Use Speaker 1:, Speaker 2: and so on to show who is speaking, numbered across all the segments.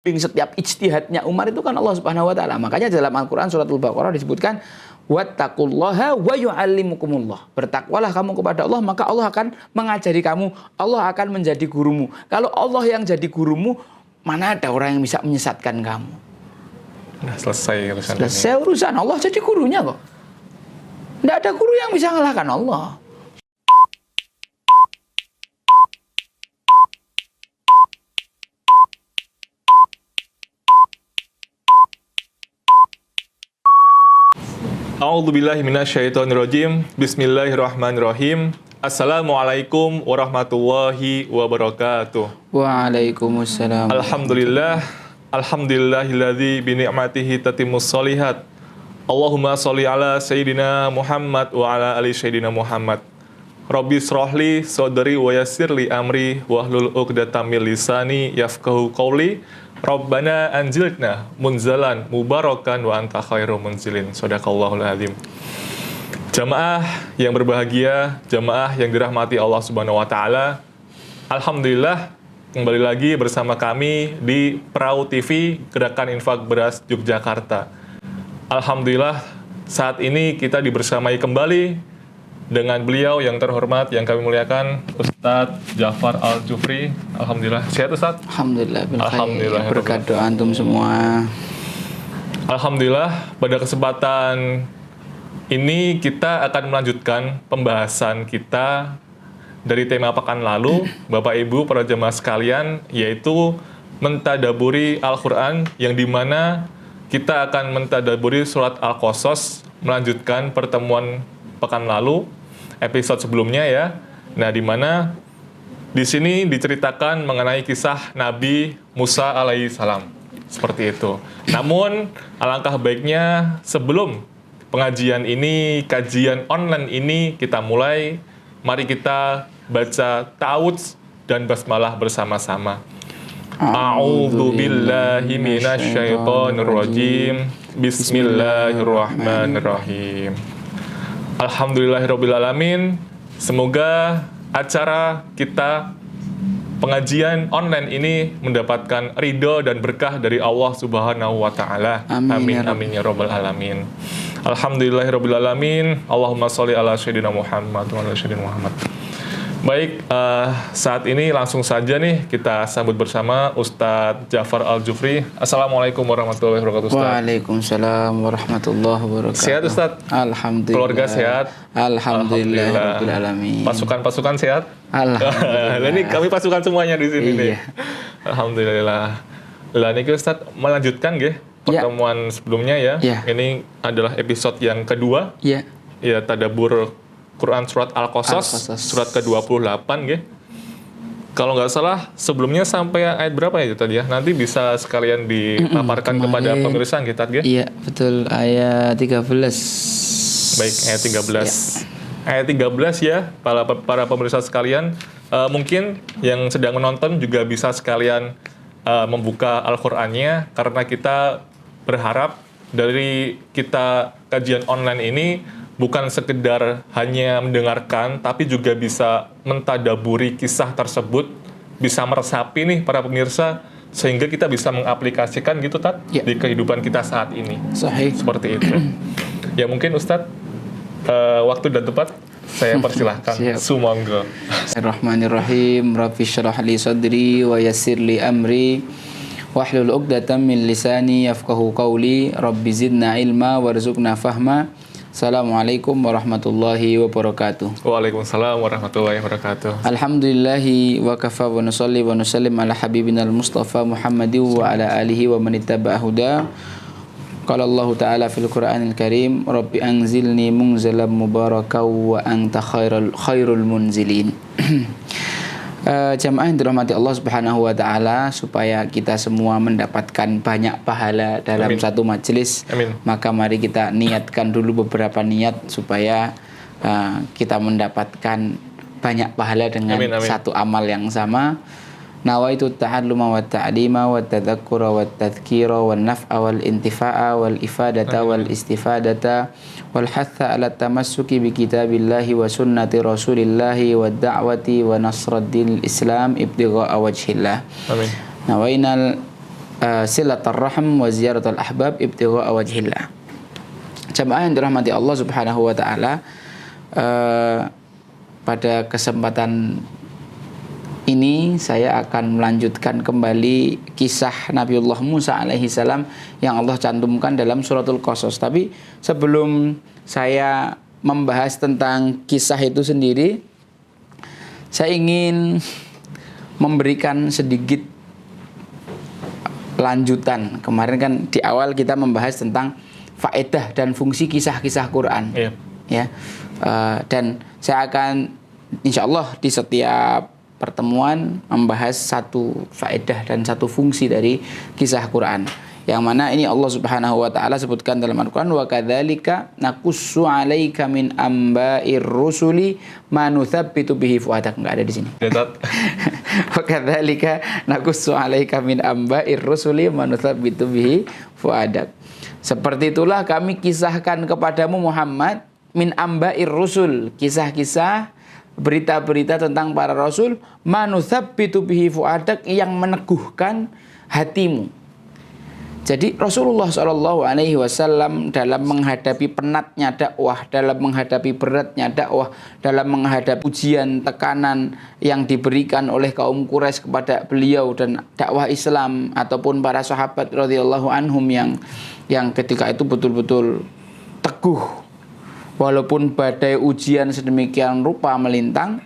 Speaker 1: setiap ijtihadnya Umar itu kan Allah Subhanahu wa taala. Makanya dalam Al-Qur'an surat Al-Baqarah disebutkan wattaqullaha wa yu'allimukumullah. Bertakwalah kamu kepada Allah, maka Allah akan mengajari kamu, Allah akan menjadi gurumu. Kalau Allah yang jadi gurumu, mana ada orang yang bisa menyesatkan kamu?
Speaker 2: Nah, selesai urusan
Speaker 1: Selesai urusan, Allah jadi gurunya kok. Tidak ada guru yang bisa mengalahkan Allah.
Speaker 2: A'udzubillahi minasyaitonirrajim. Bismillahirrahmanirrahim. Assalamualaikum warahmatullahi wabarakatuh.
Speaker 1: Waalaikumsalam.
Speaker 2: Alhamdulillahilladzi bi ni'matihi tatimmus shalihat. Allahumma sholli ala sayyidina Muhammad wa ala ali sayyidina Muhammad. Rabbi shrahli sadri wa yassirli amri wahlul 'uqdatam min lisani yafqahu qawli. Rabbana anzilna munzalan mubarakan wa anta khairu munzilin. Shadaqallahul azim. Jamaah yang berbahagia, jamaah yang dirahmati Allah Subhanahu wa taala. Alhamdulillah kembali lagi bersama kami di Perahu TV Gerakan Infak Beras Yogyakarta. Alhamdulillah saat ini kita dibersamai kembali dengan beliau yang terhormat, yang kami muliakan, Ustadz Ja'far Al-Jufri. Alhamdulillah. Sehat Ustadz?
Speaker 1: Alhamdulillah.
Speaker 2: Alhamdulillah.
Speaker 1: Berkat doa antum semua.
Speaker 2: Alhamdulillah, pada kesempatan ini kita akan melanjutkan pembahasan kita dari tema pekan lalu, Bapak Ibu para jemaah sekalian, yaitu mentadaburi Al-Quran, yang dimana kita akan mentadaburi surat Al-Qasas, melanjutkan pertemuan pekan lalu, episode sebelumnya ya. Nah, di mana di sini diceritakan mengenai kisah Nabi Musa alaihissalam. Seperti itu. Namun, alangkah baiknya sebelum pengajian ini, kajian online ini kita mulai, mari kita baca ta'awudz dan basmalah bersama-sama. A'udzu billahi minasyaitonir rajim. Bismillahirrahmanirrahim. Alhamdulillahirrabbilalamin. Semoga acara kita pengajian online ini mendapatkan ridho dan berkah dari Allah Subhanahu wa taala. Amin amin ya rabbal alamin. Alhamdulillahirabbil Allahumma sholli ala sayyidina Muhammad wa ala sayyidina Muhammad. Baik, saat ini langsung saja nih kita sambut bersama Ustadz Ja'far Al-Jufri. Assalamualaikum warahmatullahi wabarakatuh, Ustadz.
Speaker 1: Waalaikumsalam warahmatullahi wabarakatuh.
Speaker 2: Sehat, Ustadz?
Speaker 1: Alhamdulillah.
Speaker 2: Keluarga sehat?
Speaker 1: Alhamdulillah. Rabbil alamin.
Speaker 2: Pasukan-pasukan sehat?
Speaker 1: Alhamdulillah.
Speaker 2: Ini kami pasukan semuanya di sini nih.
Speaker 1: Iya.
Speaker 2: Alhamdulillah. Lah ini Ustadz melanjutkan nggih pertemuan sebelumnya ya. Ini adalah episode yang kedua.
Speaker 1: Iya.
Speaker 2: Ya, tadabbur Quran surat Al-Qasas, surat ke-28 nggih. Kalau nggak salah sebelumnya sampai ayat berapa ya tadi ya? Nanti bisa sekalian dipaparkan kepada pemirsa kita nggih.
Speaker 1: Iya, betul, ayat 13.
Speaker 2: Baik, ayat 13.
Speaker 1: Ya.
Speaker 2: Ayat 13 ya, para pemirsa sekalian, mungkin yang sedang menonton juga bisa sekalian membuka Al-Qur'annya, karena kita berharap dari kita kajian online ini bukan sekedar hanya mendengarkan, tapi juga bisa mentadaburi kisah tersebut, bisa meresapi nih para pemirsa, sehingga kita bisa mengaplikasikan gitu Tat, di kehidupan kita saat ini.
Speaker 1: Sahih.
Speaker 2: Seperti itu. Ya mungkin Ustadz, waktu dan tempat saya persilahkan. Sumangga.
Speaker 1: Bismillahirrahmanirrahim. Rabbi shrah li sadri wa yassir li amri wahlul 'uqdatam min lisani yafqahu qawli. Rabbi zidna ilma warzuqna fahma. Assalamualaikum warahmatullahi wabarakatuh.
Speaker 2: Waalaikumsalam warahmatullahi wabarakatuh.
Speaker 1: Alhamdulillahi wa kafa wa nusalli wa nusallim ala habibina al-Mustafa Muhammadin wa ala alihi wa man ittaba'a huda. Qala Allah Ta'ala fil Qur'anil Karim, Rabbi anzilni munzalan mubarakan wa anta khairul munzilin. Jamaah yang dirahmati Allah Subhanahu wa taala, supaya kita semua mendapatkan banyak pahala dalam satu majelis, maka mari kita niatkan dulu beberapa niat supaya kita mendapatkan banyak pahala dengan satu amal yang sama. Nawaitu ta'alluma wa ta'lima wa tadhakkura wa tadhkira wa naf'a wal intifa'a wal ifadata wal istifadata wal hatha ala tamassuki bi kitabillahi wa sunnati rasulillahi wa da'wati wa nasraddinil islam ibtigha'a wajhillah. Amin. Nawainal silaturrahim wa ziyaratul ahbab ibtigha'a wajhillah. Jamaah yang dirahmati Allah Subhanahu wa taala, pada kesempatan ini saya akan melanjutkan kembali kisah Nabiullah Musa alaihi salam yang Allah cantumkan dalam suratul Qasas. Tapi sebelum saya membahas tentang kisah itu sendiri, saya ingin memberikan sedikit lanjutan. Kemarin kan di awal kita membahas tentang faedah dan fungsi kisah-kisah Quran.
Speaker 2: Iya.
Speaker 1: Ya, dan saya akan insya Allah di setiap pertemuan membahas satu faedah dan satu fungsi dari kisah Quran. Yang mana ini Allah Subhanahu wa taala sebutkan dalam Al-Qur'an, wa kadzalika naqussu 'alaika min amba'ir rusuli ma nuthabbitu bihi fuadak. Enggak ada di sini. Wa kadzalika naqussu 'alaika min amba'ir rusuli ma nuthabbitu bihi fuadak. Seperti itulah kami kisahkan kepadamu Muhammad min amba'ir rusul, kisah-kisah, berita-berita tentang para rasul, ma nuthabbitu bihi fuadak, yang meneguhkan hatimu. Jadi Rasulullah SAW dalam menghadapi penatnya dakwah, dalam menghadapi beratnya dakwah, dalam menghadapi ujian, tekanan yang diberikan oleh kaum Quraisy kepada beliau dan dakwah Islam ataupun para sahabat radhiyallahu anhum yang ketika itu betul-betul teguh walaupun badai ujian sedemikian rupa melintang.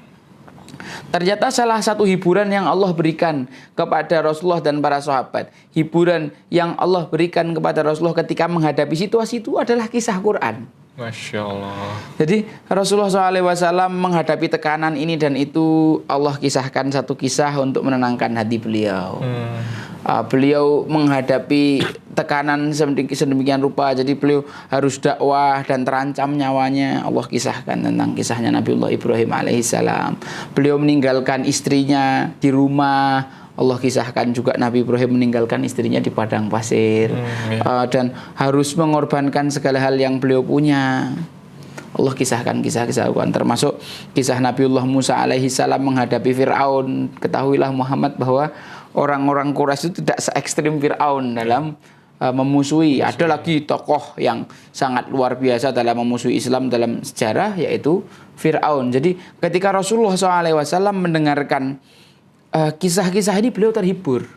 Speaker 1: Ternyata salah satu hiburan yang Allah berikan kepada Rasulullah dan para sahabat, hiburan yang Allah berikan kepada Rasulullah ketika menghadapi situasi itu adalah kisah Quran.
Speaker 2: Masya Allah.
Speaker 1: Jadi Rasulullah SAW menghadapi tekanan ini dan itu, Allah kisahkan satu kisah untuk menenangkan hati beliau. Beliau menghadapi tekanan sedemikian rupa, jadi beliau harus dakwah dan terancam nyawanya. Allah kisahkan tentang kisahnya Nabiullah Ibrahim alaihissalam. Beliau meninggalkan istrinya di rumah. Allah kisahkan juga Nabi Ibrahim meninggalkan istrinya di padang pasir, dan harus mengorbankan segala hal yang beliau punya. Allah kisahkan kisah-kisah Quran, termasuk kisah Nabiullah Musa alaihissalam menghadapi Fir'aun. Ketahuilah Muhammad bahwa orang-orang Quraisy itu tidak se-ekstrim Fir'aun dalam memusuhi. Ada lagi tokoh yang sangat luar biasa dalam memusuhi Islam dalam sejarah, yaitu Fir'aun. Jadi ketika Rasulullah SAW mendengarkan kisah-kisah ini, beliau terhibur.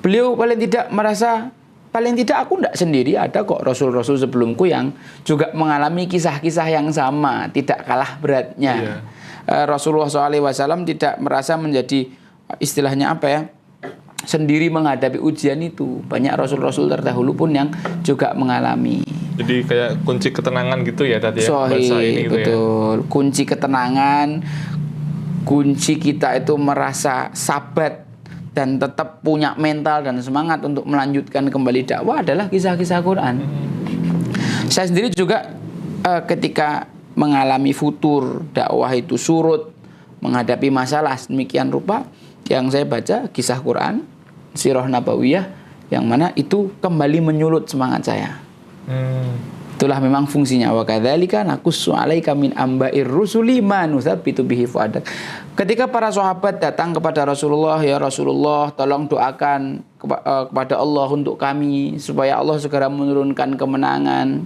Speaker 1: Beliau paling tidak merasa, paling tidak aku tidak sendiri, ada kok rasul-rasul sebelumku yang juga mengalami kisah-kisah yang sama, tidak kalah beratnya. Rasulullah SAW tidak merasa menjadi istilahnya apa ya, sendiri menghadapi ujian itu. Banyak rasul-rasul terdahulu pun yang juga mengalami.
Speaker 2: Jadi kayak kunci ketenangan gitu ya tadi ya.
Speaker 1: Sohi, gitu betul. Ya. Kunci ketenangan, kunci kita itu merasa sabat dan tetap punya mental dan semangat untuk melanjutkan kembali dakwah adalah kisah-kisah Quran. Saya sendiri juga ketika mengalami futur, dakwah itu surut, menghadapi masalah demikian rupa, yang saya baca kisah Quran, sirah nabawiyah, yang mana itu kembali menyulut semangat saya. Itulah memang fungsinya. Wa kadzalika naqussu 'alaika min amba'ir rusuli ma nuthabbitu bihi fuadak. Ketika para sahabat datang kepada Rasulullah, ya Rasulullah, tolong doakan kepada Allah untuk kami supaya Allah segera menurunkan kemenangan.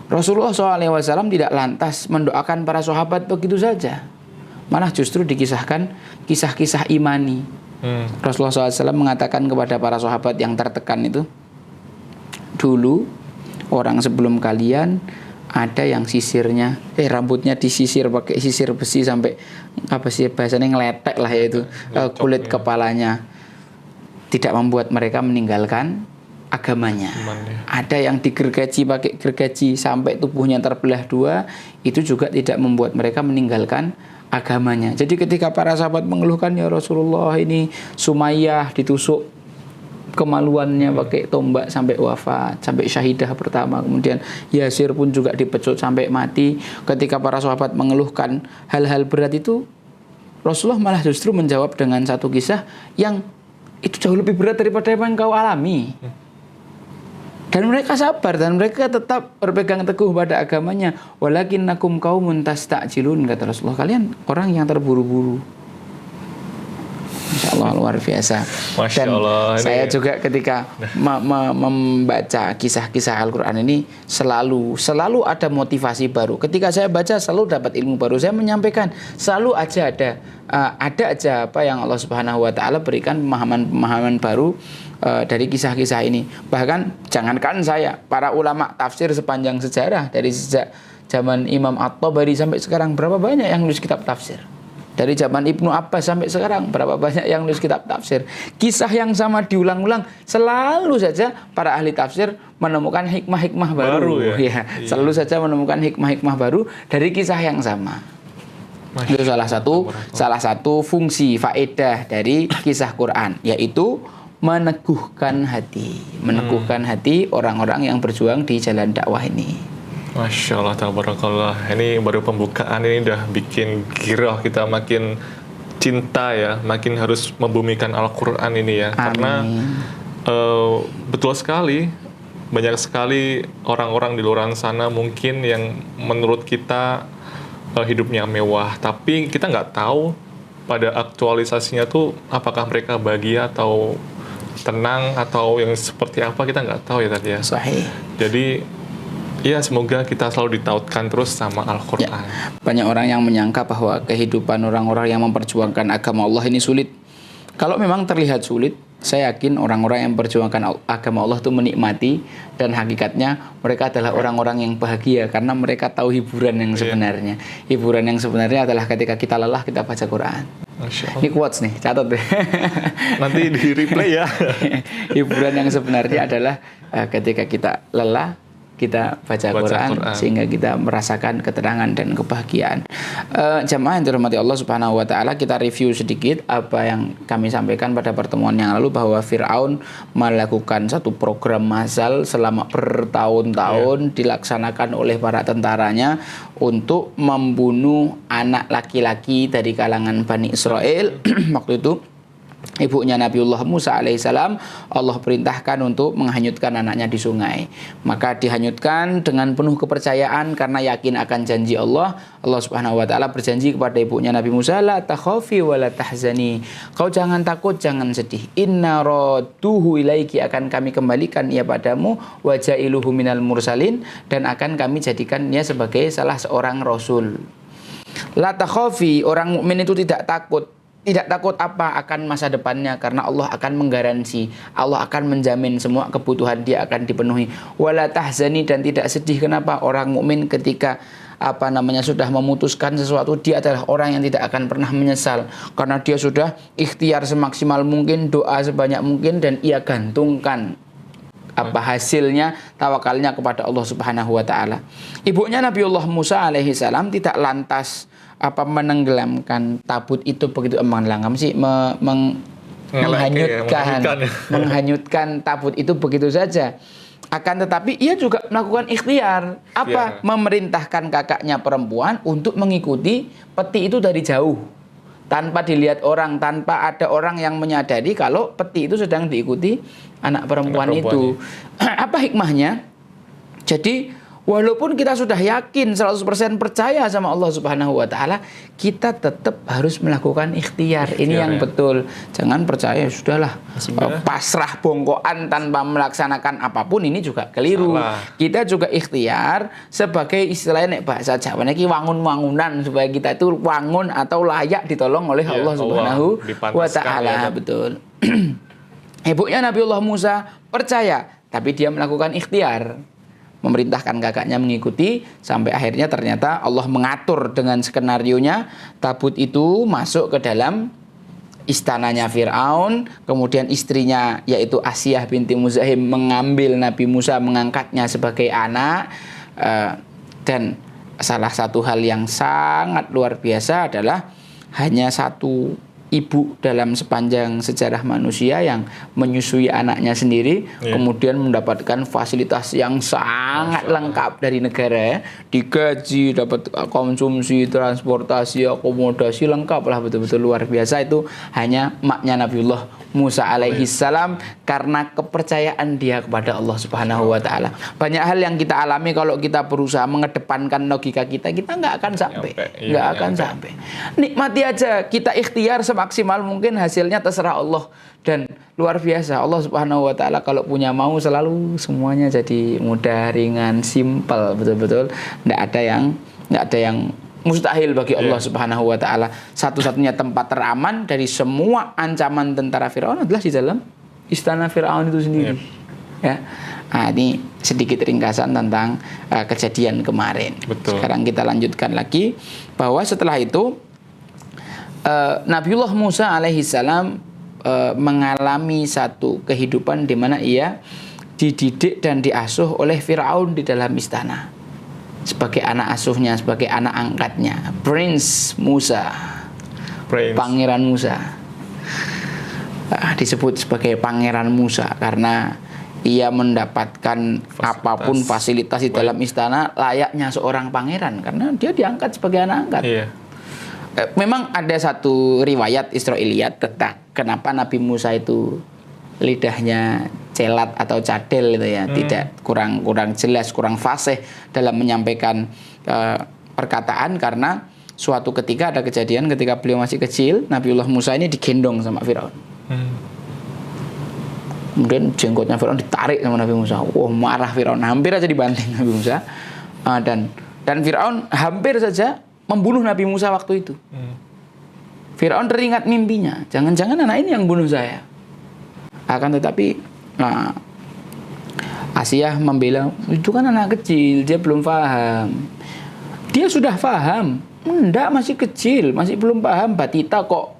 Speaker 1: Rasulullah SAW tidak lantas mendoakan para sahabat begitu saja. Malah justru dikisahkan kisah-kisah imani. Rasulullah SAW mengatakan kepada para sahabat yang tertekan itu, dulu orang sebelum kalian ada yang sisirnya, rambutnya disisir pakai sisir besi sampai apa sih bahasanya, ngeletek lah ya itu, kulit kepalanya, tidak membuat mereka meninggalkan agamanya. Ada yang digergaji pakai gergaji sampai tubuhnya terbelah dua, itu juga tidak membuat mereka meninggalkan agamanya. Jadi ketika para sahabat mengeluhkan, ya Rasulullah, ini Sumayyah ditusuk kemaluannya pakai tombak sampai wafat, sampai syahidah pertama, kemudian Yasir pun juga dipecut sampai mati. Ketika para sahabat mengeluhkan hal-hal berat itu, Rasulullah malah justru menjawab dengan satu kisah yang itu jauh lebih berat daripada yang kau alami. Dan mereka sabar dan mereka tetap berpegang teguh pada agamanya. Walakinnakum qaumun tasta'jilun, kata Rasulullah, kalian orang yang terburu-buru. Masya Allah, luar biasa.
Speaker 2: Masya
Speaker 1: Dan
Speaker 2: Allah,
Speaker 1: saya juga ketika membaca kisah-kisah Al-Quran ini selalu ada motivasi baru. Ketika saya baca selalu dapat ilmu baru. Saya menyampaikan selalu aja ada aja apa yang Allah Subhanahu Wa Taala berikan pemahaman baru dari kisah-kisah ini. Bahkan jangankan saya, para ulama tafsir sepanjang sejarah dari sejak zaman Imam At-Tabari sampai sekarang berapa banyak yang nulis kitab tafsir. Dari zaman Ibnu Abbas sampai sekarang berapa banyak yang nulis kitab tafsir. Kisah yang sama diulang-ulang, selalu saja para ahli tafsir menemukan hikmah-hikmah baru. Ya, selalu saja menemukan hikmah-hikmah baru dari kisah yang sama. Itu salah satu fungsi faedah dari kisah Quran, yaitu meneguhkan hati orang-orang yang berjuang di jalan dakwah ini.
Speaker 2: Masya Allah, tabarakallah. Ini baru pembukaan, ini udah bikin girah kita makin cinta ya, makin harus membumikan Al-Quran ini ya.
Speaker 1: Amin.
Speaker 2: Karena betul sekali, banyak sekali orang-orang di luar sana mungkin yang menurut kita hidupnya mewah, tapi kita nggak tahu pada aktualisasinya tuh apakah mereka bahagia atau tenang atau yang seperti apa, kita nggak tahu ya tadi ya.
Speaker 1: Sahih.
Speaker 2: Jadi ya, semoga kita selalu ditautkan terus sama Al-Quran.
Speaker 1: Ya, banyak orang yang menyangka bahwa kehidupan orang-orang yang memperjuangkan agama Allah ini sulit. Kalau memang terlihat sulit, saya yakin orang-orang yang memperjuangkan agama Allah itu menikmati, dan hakikatnya mereka adalah orang-orang yang bahagia karena mereka tahu hiburan yang sebenarnya. Hiburan yang sebenarnya adalah ketika kita lelah, kita baca Quran. Ini quotes nih, catat deh.
Speaker 2: Nanti di replay ya.
Speaker 1: Hiburan yang sebenarnya adalah ketika kita lelah, kita baca Quran sehingga kita merasakan ketenangan dan kebahagiaan. Jamaah yang dirahmati Allah Subhanahu Wa Taala, kita review sedikit apa yang kami sampaikan pada pertemuan yang lalu, bahwa Fir'aun melakukan satu program massal selama bertahun-tahun dilaksanakan oleh para tentaranya untuk membunuh anak laki-laki dari kalangan Bani Israel. Waktu itu ibunya Nabiullah Musa alaihissalam, Allah perintahkan untuk menghanyutkan anaknya di sungai. Maka dihanyutkan dengan penuh kepercayaan karena yakin akan janji Allah. Allah Subhanahu Wa Taala berjanji kepada ibunya Nabi Musa, la takhafi wa la tahzani. Kau jangan takut, jangan sedih. Inna radduhu ilaiki, akan kami kembalikan ia padamu, wa ja'iluhu minal mursalin, dan akan kami jadikan ia sebagai salah seorang rasul. La takhafi, orang mukmin itu tidak takut. Tidak takut apa akan masa depannya, karena Allah akan menggaransi, Allah akan menjamin semua kebutuhan dia akan dipenuhi. Wala tahzani, dan tidak sedih. Kenapa? Orang mukmin ketika sudah memutuskan sesuatu, dia adalah orang yang tidak akan pernah menyesal, karena dia sudah ikhtiar semaksimal mungkin, doa sebanyak mungkin, dan ia gantungkan hasilnya, tawakalnya kepada Allah Subhanahu Wa Taala. Ibunya Nabiullah Musa alaihi salam tidak lantas menenggelamkan tabut itu begitu, menghanyutkan tabut itu begitu saja. Akan tetapi ia juga melakukan ikhtiar, memerintahkan kakaknya perempuan untuk mengikuti peti itu dari jauh, tanpa dilihat orang, tanpa ada orang yang menyadari kalau peti itu sedang diikuti anak perempuan itu. Apa hikmahnya? Jadi walaupun kita sudah yakin 100% percaya sama Allah Subhanahu Wa Taala, kita tetap harus melakukan ikhtiar. Ini yang betul. Jangan percaya sudahlah pasrah bongkoan tanpa melaksanakan apapun, ini juga keliru. Kita juga ikhtiar sebagai istilahnya bahasa Jawa niki wangun-wangunan, supaya kita itu wangun atau layak ditolong oleh Allah Subhanahu Wa Taala. Betul. Ibunya Nabiullah Musa percaya, tapi dia melakukan ikhtiar, memerintahkan kakaknya mengikuti, sampai akhirnya ternyata Allah mengatur dengan skenarionya, tabut itu masuk ke dalam istananya Fir'aun. Kemudian istrinya yaitu Asiyah binti Muzahim mengambil Nabi Musa, mengangkatnya sebagai anak. Dan salah satu hal yang sangat luar biasa adalah hanya satu ibu dalam sepanjang sejarah manusia yang menyusui anaknya sendiri, kemudian mendapatkan fasilitas yang sangat lengkap dari negara, digaji, dapat konsumsi, transportasi, akomodasi lengkap lah, betul-betul luar biasa. Itu hanya maknya Nabiullah Musa alaihi salam karena kepercayaan dia kepada Allah Subhanahu wa taala. Banyak hal yang kita alami kalau kita berusaha mengedepankan logika kita nggak akan sampai. Nggak akan sampai. Nikmati aja, kita ikhtiar semaksimal mungkin, hasilnya terserah Allah. Dan luar biasa, Allah Subhanahu wa taala kalau punya mau selalu semuanya jadi mudah, ringan, simpel, betul-betul nggak ada yang mustahil bagi Allah Subhanahu wa taala. Satu-satunya tempat teraman dari semua ancaman tentara Firaun adalah di dalam istana Firaun itu sendiri. Ya. Nah, ini sedikit ringkasan tentang kejadian kemarin.
Speaker 2: Betul.
Speaker 1: Sekarang kita lanjutkan lagi bahwa setelah itu Nabiullah Musa alaihi salam mengalami satu kehidupan di mana ia dididik dan diasuh oleh Firaun di dalam istana. Sebagai anak asuhnya, sebagai anak angkatnya, Prince Musa, Pangeran Musa, disebut sebagai Pangeran Musa karena ia mendapatkan apapun fasilitas di dalam istana layaknya seorang pangeran karena dia diangkat sebagai anak angkat. Memang ada satu riwayat Israiliyat tentang kenapa Nabi Musa itu lidahnya celat atau cadel gitu ya, tidak kurang jelas, kurang fasih dalam menyampaikan perkataan karena suatu ketika ada kejadian ketika beliau masih kecil, Nabiullah Musa ini digendong sama Firaun. Kemudian jenggotnya Firaun ditarik sama Nabi Musa. Wah, marah Firaun, hampir aja dibanting Nabi Musa. Dan Firaun hampir saja membunuh Nabi Musa waktu itu. Firaun teringat mimpinya, jangan-jangan anak ini yang bunuh saya. Akan tetapi Asiyah membela, itu kan anak kecil, dia belum paham. Dia sudah paham, enggak, masih kecil, masih belum paham. Batita kok,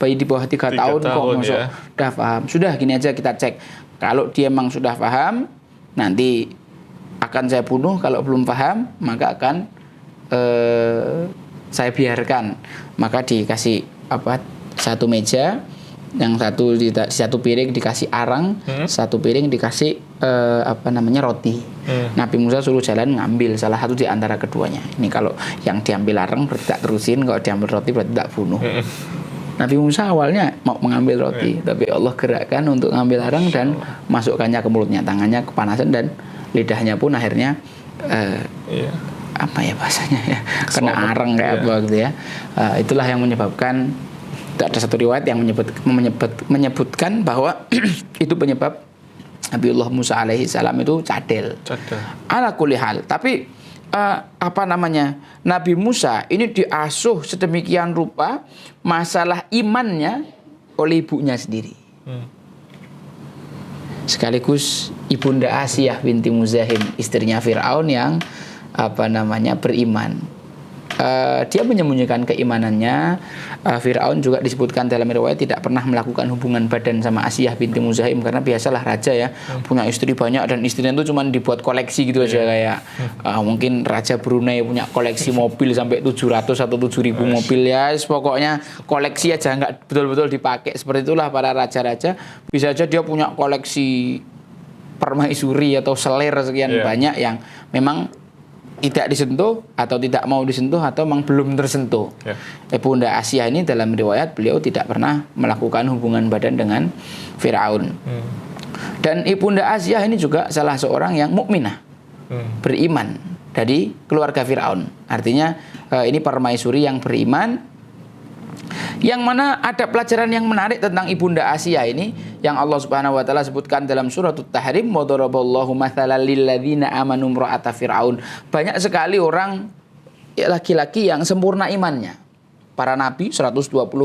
Speaker 1: bayi di bawah 3 tahun kok masuk sudah paham. Sudah, gini aja kita cek. Kalau dia memang sudah paham, nanti akan saya bunuh. Kalau belum paham, maka akan saya biarkan. Maka dikasih satu meja, yang satu piring dikasih arang, satu piring dikasih roti. Nabi Musa suruh jalan ngambil salah satu di antara keduanya. Ini kalau yang diambil arang berarti tak terusin, kalau diambil roti berarti tak bunuh. Nabi Musa awalnya mau mengambil roti, tapi Allah gerakkan untuk ngambil arang dan masukkannya ke mulutnya, tangannya kepanasan dan lidahnya pun akhirnya apa ya bahasanya ya, kena arang kayak apa gitu ya. Itulah yang menyebabkan, ada satu riwayat yang menyebutkan bahwa itu penyebab Nabiullah Musa alaihi salam itu cadel. Ala kulli hal. Tapi Nabi Musa ini diasuh sedemikian rupa masalah imannya oleh ibunya sendiri. Sekaligus ibunda Asiyah binti Muzahim, istrinya Firaun yang beriman. Dia menyembunyikan keimanannya. Firaun juga disebutkan dalam riwayat tidak pernah melakukan hubungan badan sama Asiyah binti Muzahim karena biasalah raja ya, punya istri banyak dan istrinya itu cuma dibuat koleksi gitu aja, kayak mungkin Raja Brunei punya koleksi mobil sampai 700 atau 7.000 mobil ya, pokoknya koleksi aja, nggak betul-betul dipakai. Seperti itulah para raja-raja, bisa aja dia punya koleksi permaisuri atau selir sekian banyak yang memang tidak disentuh atau tidak mau disentuh atau memang belum tersentuh. Ibunda Asiyah ini dalam riwayat beliau tidak pernah melakukan hubungan badan dengan Firaun. Dan ibunda Asiyah ini juga salah seorang yang mukminah, beriman dari keluarga Firaun. Artinya ini permaisuri yang beriman, yang mana ada pelajaran yang menarik tentang ibunda Asiyah ini yang Allah Subhanahu wa taala sebutkan dalam surat At-Tahrim, wa daraballahu mathalan lil ladzina amanu imra'ata fir'aun. Banyak sekali orang laki-laki yang sempurna imannya. Para nabi 124.000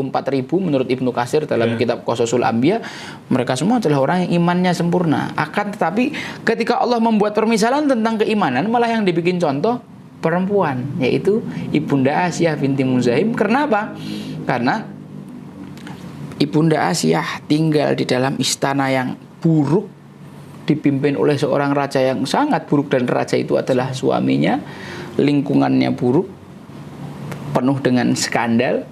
Speaker 1: menurut Ibnu Katsir dalam kitab Qasasul Anbiya, mereka semua adalah orang yang imannya sempurna. Akan tetapi ketika Allah membuat permisalan tentang keimanan, malah yang dibikin contoh perempuan, yaitu ibunda Asiyah binti Muzahim. Kenapa? Karena ibunda Asiyah tinggal di dalam istana yang buruk, dipimpin oleh seorang raja yang sangat buruk, dan raja itu adalah suaminya. Lingkungannya buruk, penuh dengan skandal,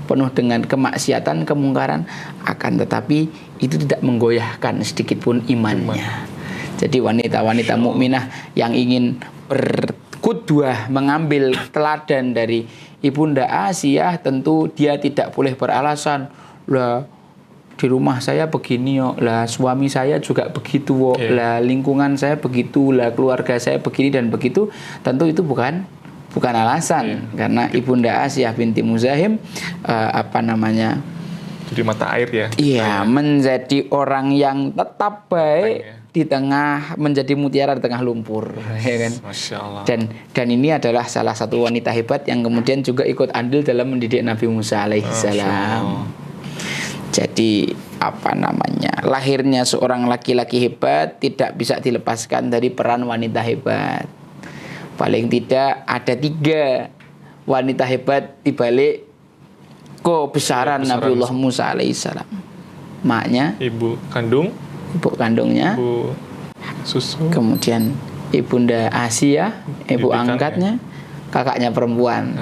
Speaker 1: penuh dengan kemaksiatan, kemungkaran. Akan tetapi itu tidak menggoyahkan sedikit pun imannya. Jadi wanita-wanita mukminah yang ingin berqudwah, mengambil teladan dari ibunda Asiyah, tentu dia tidak boleh beralasan, lah di rumah saya begini yo, lah suami saya juga begitu wo, lah lingkungan saya begitu, lah keluarga saya begini dan begitu, tentu itu bukan alasan karena Ibunda Asiyah binti Muzahim
Speaker 2: jadi mata air ya.
Speaker 1: Iya, menjadi orang yang tetap baik di tengah, menjadi mutiara di tengah lumpur, ya kan?
Speaker 2: Masya Allah.
Speaker 1: Dan ini adalah salah satu wanita hebat yang kemudian juga ikut andil dalam mendidik Nabi Musa alaihissalam. Jadi lahirnya seorang laki-laki hebat tidak bisa dilepaskan dari peran wanita hebat. Paling tidak ada 3 wanita hebat di balik kebesaran Nabiullah Musa alaihissalam. Maknya
Speaker 2: ibu kandungnya, ibu susu,
Speaker 1: kemudian Ibunda Asiyah, ibu angkatnya, kakaknya perempuan,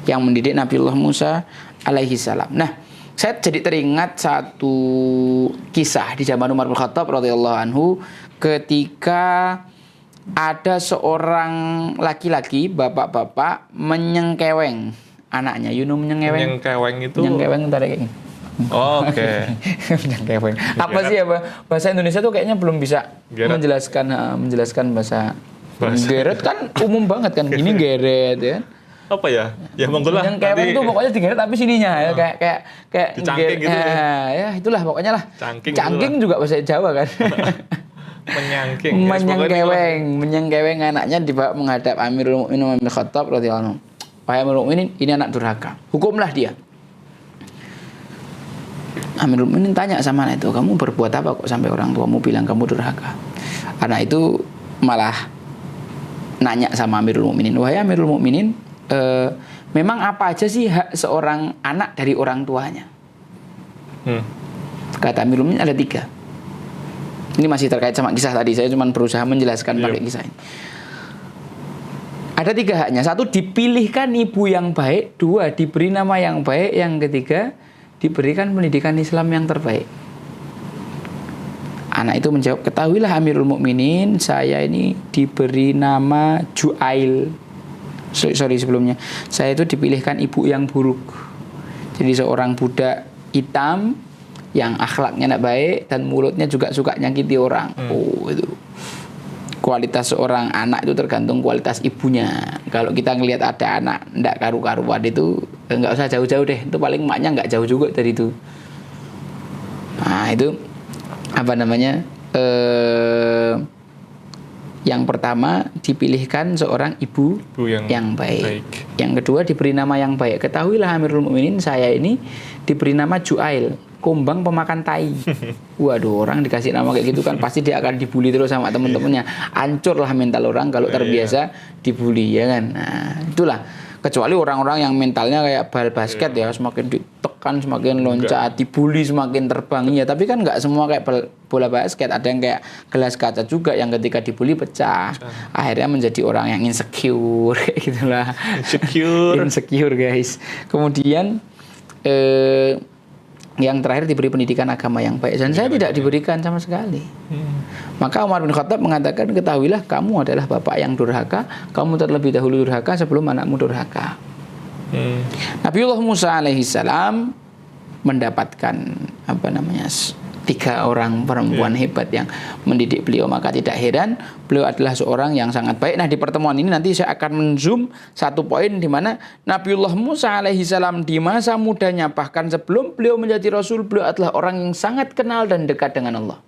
Speaker 1: yang mendidik Nabiullah Musa alaihissalam. Nah, saya jadi teringat satu kisah di zaman Umar bin Khattab radhiyallahu anhu ketika ada seorang laki-laki, bapak-bapak menyengkeweng anaknya.
Speaker 2: Menyengkeweng itu
Speaker 1: tarik kayak gini.
Speaker 2: Oke.
Speaker 1: Menyengkeweng. Apa sih bahasa Indonesia tuh kayaknya belum bisa menjelaskan bahasa. Geret kan umum banget kan. Ini geret ya.
Speaker 2: Apa ya? Ya monggo lah.
Speaker 1: Menyengkeweng tuh pokoknya digeret tapi sininya ya kayak
Speaker 2: dicangking gitu.
Speaker 1: Ya itulah pokoknya lah. Cangking juga bahasa Jawa kan. Menyengkeweng anaknya dibawa menghadap Amirul Mukminin Umar bin Khattab radhiyallahu anhu. Wahai Amirul Mukminin, ini anak durhaka. Hukumlah dia. Amirul Mukminin tanya sama anak itu, kamu berbuat apa kok sampai orang tuamu bilang kamu durhaka? Anak itu malah nanya sama Amirul Mukminin, wahai Amirul Mukminin, memang apa aja sih hak seorang anak dari orang tuanya? Kata Amirul Mukminin ada 3. Ini masih terkait sama kisah tadi. Saya cuma berusaha menjelaskan pakai kisah ini. Ada 3 haknya. 1, dipilihkan ibu yang baik. 2, diberi nama yang baik. Yang 3, diberikan pendidikan Islam yang terbaik. Anak itu menjawab, ketahuilah Amirul Mukminin, saya ini diberi nama Ju'ail. Sebelumnya. Saya itu dipilihkan ibu yang buruk. Jadi seorang budak hitam yang akhlaknya tidak baik dan mulutnya juga suka nyakiti orang. Itu. Kualitas seorang anak itu tergantung kualitas ibunya. Kalau kita ngelihat ada anak ndak karu-karuan itu nggak usah jauh-jauh deh. Itu paling emaknya nggak jauh juga dari itu. Nah itu yang pertama dipilihkan seorang ibu yang baik. Yang kedua diberi nama yang baik. Ketahuilah Amirul Mukminin, saya ini diberi nama Ju'ail, kumbang pemakan tai. Waduh, orang dikasih nama kayak gitu kan pasti dia akan dibully terus sama teman-temannya. Hancurlah mental orang kalau terbiasa dibully, ya kan. Nah, itulah. Kecuali orang-orang yang mentalnya kayak bal basket ya, semakin ditekan semakin loncat, dibully semakin terbang ya. Tapi kan nggak semua kayak bola basket, ada yang kayak gelas kaca juga yang ketika dibully pecah. Akhirnya menjadi orang yang insecure kayak gitulah. Insecure guys. Kemudian yang terakhir diberi pendidikan agama yang baik, dan saya tidak diberikan sama sekali. Maka Umar bin Khattab mengatakan, ketahuilah kamu adalah bapak yang durhaka, kamu terlebih dahulu durhaka sebelum anakmu durhaka. Nabiullah Musa alaihissalam mendapatkan 3 orang perempuan hebat yang mendidik beliau, maka tidak heran beliau adalah seorang yang sangat baik. Nah, di pertemuan ini nanti saya akan men-zoom satu poin di mana Nabiullah Musa alaihissalam di masa mudanya, bahkan sebelum beliau menjadi rasul, beliau adalah orang yang sangat kenal dan dekat dengan Allah.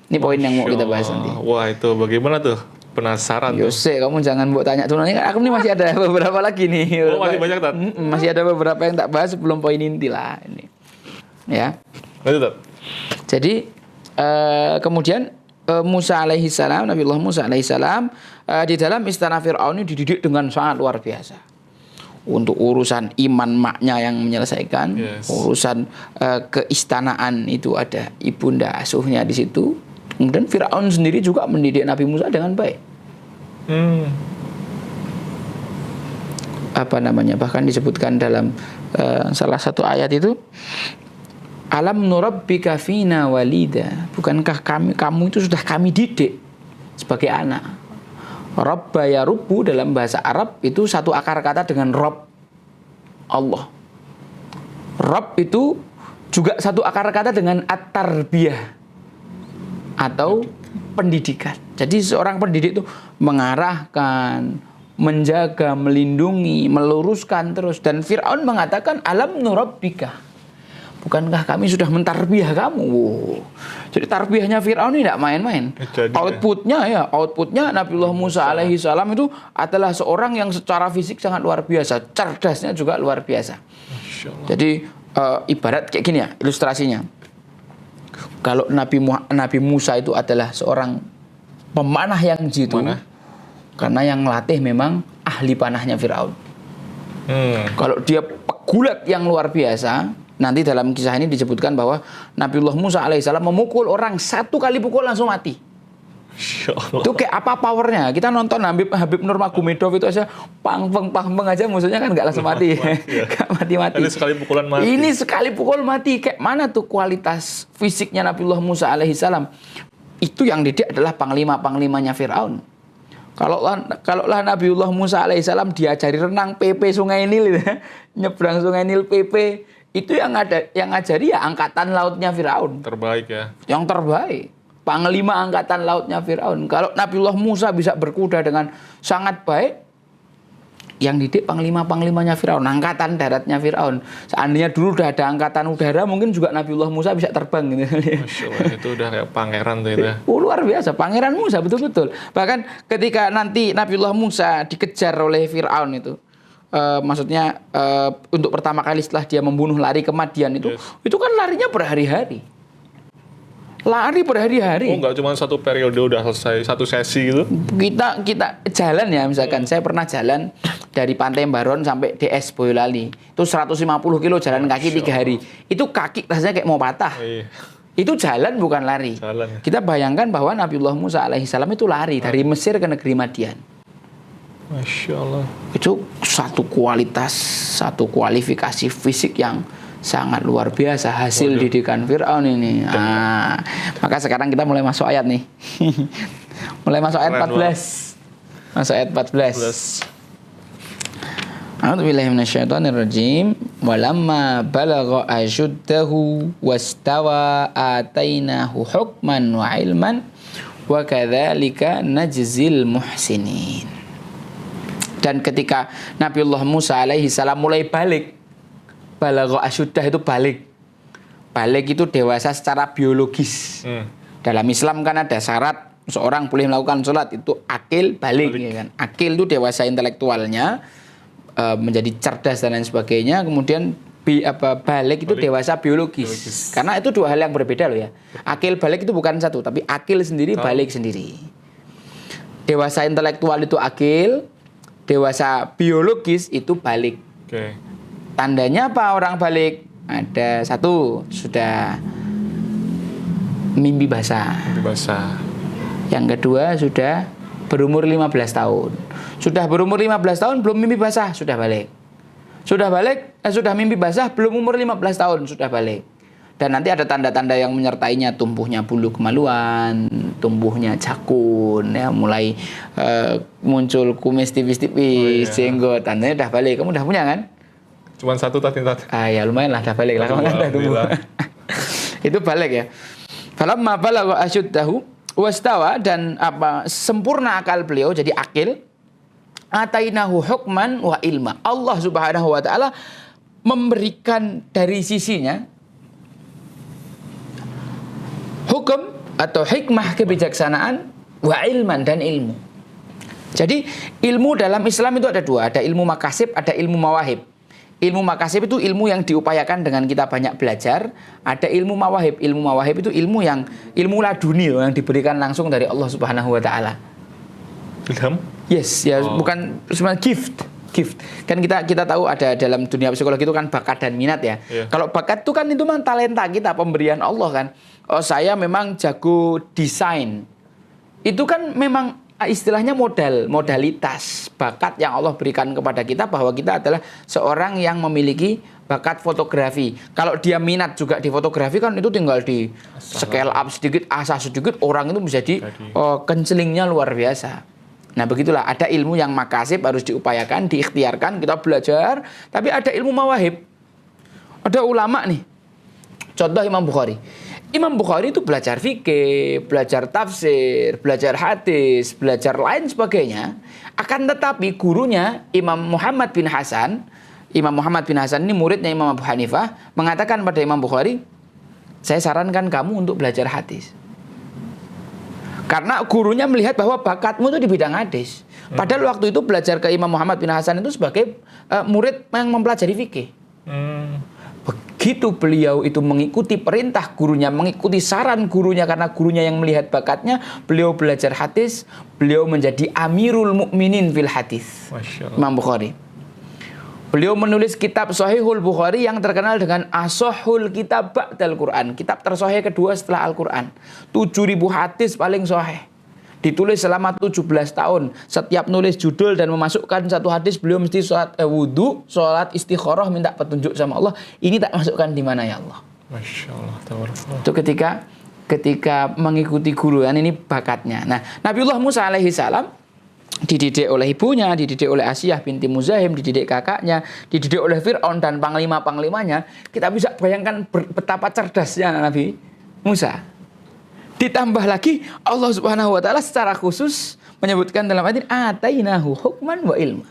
Speaker 1: Ini poin yang mau kita bahas nanti.
Speaker 2: Wah, itu bagaimana tuh? Penasaran tuh.
Speaker 1: Yose, kamu jangan buat tanya tuh. Aku ini masih ada beberapa lagi nih.
Speaker 2: Masih banyak tak?
Speaker 1: Masih ada beberapa yang tak bahas sebelum poin inti lah ini. Ya.
Speaker 2: Betul.
Speaker 1: Jadi kemudian Musa alaihissalam, Nabiullah Musa alaihissalam di dalam istana Fir'aun ini dididik dengan sangat luar biasa. Untuk urusan iman maknya yang menyelesaikan, urusan keistanaan itu ada ibunda asuhnya di situ. Kemudian Fir'aun sendiri juga mendidik Nabi Musa dengan baik. Bahkan disebutkan dalam salah satu ayat itu, alam nurabbika fina walida, bukankah kamu itu sudah kami didik sebagai anak. Rabba yarubbu dalam bahasa Arab itu satu akar kata dengan Rabb, Allah. Rabb itu juga satu akar kata dengan at-tarbiyah atau pendidikan. Jadi seorang pendidik itu mengarahkan, menjaga, melindungi, meluruskan terus. Dan Fir'aun mengatakan, alam nurabbika, bukankah kami sudah mentarbiyah kamu? Jadi tarbiyahnya Fir'aun ini tidak main-main. Outputnya Nabiullah Musa alaihi salam itu adalah seorang yang secara fisik sangat luar biasa, cerdasnya juga luar biasa. Jadi ibarat kayak gini ya ilustrasinya. Kalau Nabi Musa itu adalah seorang pemanah yang jitu, karena yang melatih memang ahli panahnya Fir'aun. Kalau dia pegulat yang luar biasa, nanti dalam kisah ini disebutkan bahwa Nabiullah Musa alaihissalam memukul orang, satu kali pukul langsung mati. Itu kayak apa powernya? Kita nonton Habib Nurmagomedov itu aja pang aja musuhnya kan nggak langsung mati. Nggak mati.
Speaker 2: Ini sekali pukulan mati.
Speaker 1: Ini sekali pukul mati. Kayak mana tuh kualitas fisiknya Nabiullah Musa alaihissalam? Itu yang didik adalah panglima-panglimanya Fir'aun. Kalaulah Nabiullah Musa alaihissalam diajari renang PP Sungai Nil, nyebrang Sungai Nil PP, itu yang ngajari ya angkatan lautnya Fir'aun.
Speaker 2: Terbaik ya.
Speaker 1: Yang terbaik. Panglima angkatan lautnya Fir'aun. Kalau Nabiullah Musa bisa berkuda dengan sangat baik, yang didik panglima-panglimanya Fir'aun, angkatan daratnya Fir'aun. Seandainya dulu udah ada angkatan udara, mungkin juga Nabiullah Musa bisa terbang gitu.
Speaker 2: Masya Allah, itu udah kayak pangeran tuh itu.
Speaker 1: Luar biasa, pangeran Musa betul-betul. Bahkan ketika nanti Nabiullah Musa dikejar oleh Fir'aun itu, maksudnya untuk pertama kali setelah dia membunuh lari ke Madian itu kan larinya berhari-hari. Lari berhari-hari.
Speaker 2: Oh, nggak cuma satu periode udah selesai, satu sesi gitu?
Speaker 1: Kita jalan ya, misalkan saya pernah jalan dari Pantai Baron sampai DS Boyolali. Itu 150 kilo jalan kaki 3 hari. Itu kaki rasanya kayak mau patah. Itu jalan bukan lari.
Speaker 2: Jalan.
Speaker 1: Kita bayangkan bahwa Nabiullah Musa alaihissalam itu lari dari Mesir ke negeri Madian.
Speaker 2: Masya Allah.
Speaker 1: Itu satu kualitas, satu kualifikasi fisik yang sangat luar biasa hasil didikan Fir'aun ini. Maka sekarang kita mulai masuk ayat nih. Mulai masuk ayat 14. Masuk ayat 14. A'udzubillahi minasyaitonirrajim. Walamma balagha ashuddahu wastawa atainahu hukman wa ilman wa kadzalika najzil muhsinin. Dan ketika Nabiullah Musa alaihi salam mulai balik, balagha asyuddah itu balik. Balik itu dewasa secara biologis. Dalam Islam kan ada syarat seorang boleh melakukan sholat, itu akil balik. Ya kan? Akil itu dewasa intelektualnya, menjadi cerdas dan lain sebagainya. Kemudian balik itu dewasa biologis. Karena itu dua hal yang berbeda loh ya. Akil balik itu bukan satu, tapi akil sendiri balik sendiri. Dewasa intelektual itu akil, dewasa biologis itu balik. Tandanya apa orang balik? Ada satu, sudah mimpi basah. Yang kedua sudah berumur 15 tahun. Sudah berumur 15 tahun belum mimpi basah, sudah balik. Sudah mimpi basah belum umur 15 tahun, sudah balik. Dan nanti ada tanda-tanda yang menyertainya, tumbuhnya bulu kemaluan, tumbuhnya jakun, ya mulai muncul kumis tipis-tipis, jenggot, tandanya udah balik. Kamu udah punya kan?
Speaker 2: Cuman satu tadi.
Speaker 1: Ya lumayan lah, dah balik lah. Itu balik ya. Falamma balagha asyuddahu wastawa, dan sempurna akal beliau, jadi akil. Atainahu hukman wa ilma. Allah Subhanahu wa taala memberikan dari sisinya hukum atau hikmah kebijaksanaan wa ilman, dan ilmu. Jadi ilmu dalam Islam itu ada dua, ada ilmu makasib, ada ilmu mawahib. Ilmu makasib itu ilmu yang diupayakan dengan kita banyak belajar. Ada ilmu mawahib. Ilmu mawahib itu ilmu laduni yang diberikan langsung dari Allah Subhanahu wa taala.
Speaker 2: Ilham?
Speaker 1: Yes, ya bukan sebenarnya gift. Kan kita tahu ada dalam dunia psikologi itu kan bakat dan minat ya. Kalau bakat itu kan itu memang talenta kita, pemberian Allah kan. Oh, saya memang jago desain. Itu kan memang istilahnya modalitas bakat yang Allah berikan kepada kita, bahwa kita adalah seorang yang memiliki bakat fotografi. Kalau dia minat juga di fotografi kan itu tinggal di scale up sedikit, asah sedikit, orang itu bisa kencelingnya luar biasa. Nah begitulah, ada ilmu yang makasib harus diupayakan, diikhtiarkan, kita belajar. Tapi ada ilmu mawahib. Ada ulama nih, Contoh Imam Bukhari. Imam Bukhari itu belajar fikih, belajar tafsir, belajar hadis, belajar lain sebagainya. Akan tetapi gurunya Imam Muhammad bin Hasan ini muridnya Imam Abu Hanifah, mengatakan pada Imam Bukhari, saya sarankan kamu untuk belajar hadis. Karena gurunya melihat bahwa bakatmu itu di bidang hadis. Padahal waktu itu belajar ke Imam Muhammad bin Hasan itu sebagai murid yang mempelajari fikih. Begitu beliau itu mengikuti perintah gurunya, mengikuti saran gurunya karena gurunya yang melihat bakatnya, beliau belajar hadis, beliau menjadi Amirul Mukminin fil hadis. Imam Bukhari. Beliau menulis kitab Sahihul Bukhari yang terkenal dengan Ashahul Kitab Ba'dal Quran, kitab tersahih kedua setelah Al-Quran. 7.000 hadis paling sahih. Ditulis selama 17 tahun. Setiap nulis judul dan memasukkan satu hadis, beliau mesti sholat wudu, sholat istikharah, minta petunjuk sama Allah. Ini tak masukkan di mana ya Allah.
Speaker 2: Masya Allah.
Speaker 1: Itu ketika mengikuti guru, kan ini bakatnya. Nah, Nabiullah Musa alaihi salam dididik oleh ibunya, dididik oleh Asiyah binti Muzahim, dididik kakaknya, dididik oleh Fir'aun dan panglima-panglimanya. Kita bisa bayangkan betapa cerdasnya Nabi Musa. Ditambah lagi Allah Subhanahu wa taala secara khusus menyebutkan dalam ayat ini atainahu hukman wa ilma.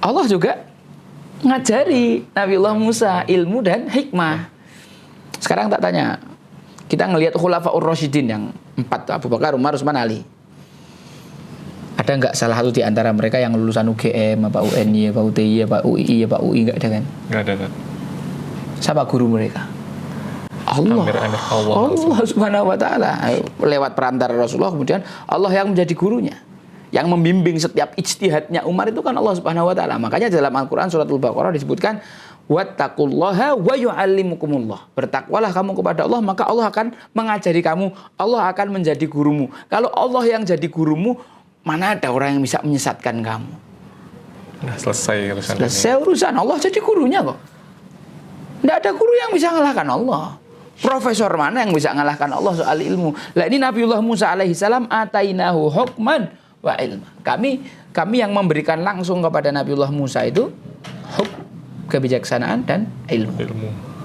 Speaker 1: Allah juga ngajari Nabiullah Musa ilmu dan hikmah. Sekarang tak tanya, kita ngelihat Khulafaur Rasyidin yang 4, Abu Bakar, Umar, Utsman, Ali. Ada nggak salah satu di antara mereka yang lulusan UGM, apa UNY, apa UTI, apa UI, apa UI? Nggak ada kan?
Speaker 2: Nggak ada kan?
Speaker 1: Siapa guru mereka? Allah Subhanahu wa taala. Lewat perantara Rasulullah, kemudian Allah yang menjadi gurunya, yang membimbing setiap ijtihadnya Umar itu kan Allah Subhanahu wa taala. Makanya dalam Al-Qur'an surat Al-Baqarah disebutkan wattaqullaha wa yu'allimukumullah. Bertakwalah kamu kepada Allah, maka Allah akan mengajari kamu, Allah akan menjadi gurumu. Kalau Allah yang jadi gurumu, mana ada orang yang bisa menyesatkan kamu?
Speaker 2: Nah, selesai urusan ini.
Speaker 1: Selesai urusan, Allah jadi gurunya kok. Tidak ada guru yang bisa mengalahkan Allah. Profesor mana yang bisa mengalahkan Allah soal ilmu? Lah ini Nabiullah Musa alaihi salam atainahu hukman wa ilma. Kami yang memberikan langsung kepada Nabiullah Musa itu kebijaksanaan dan ilmu.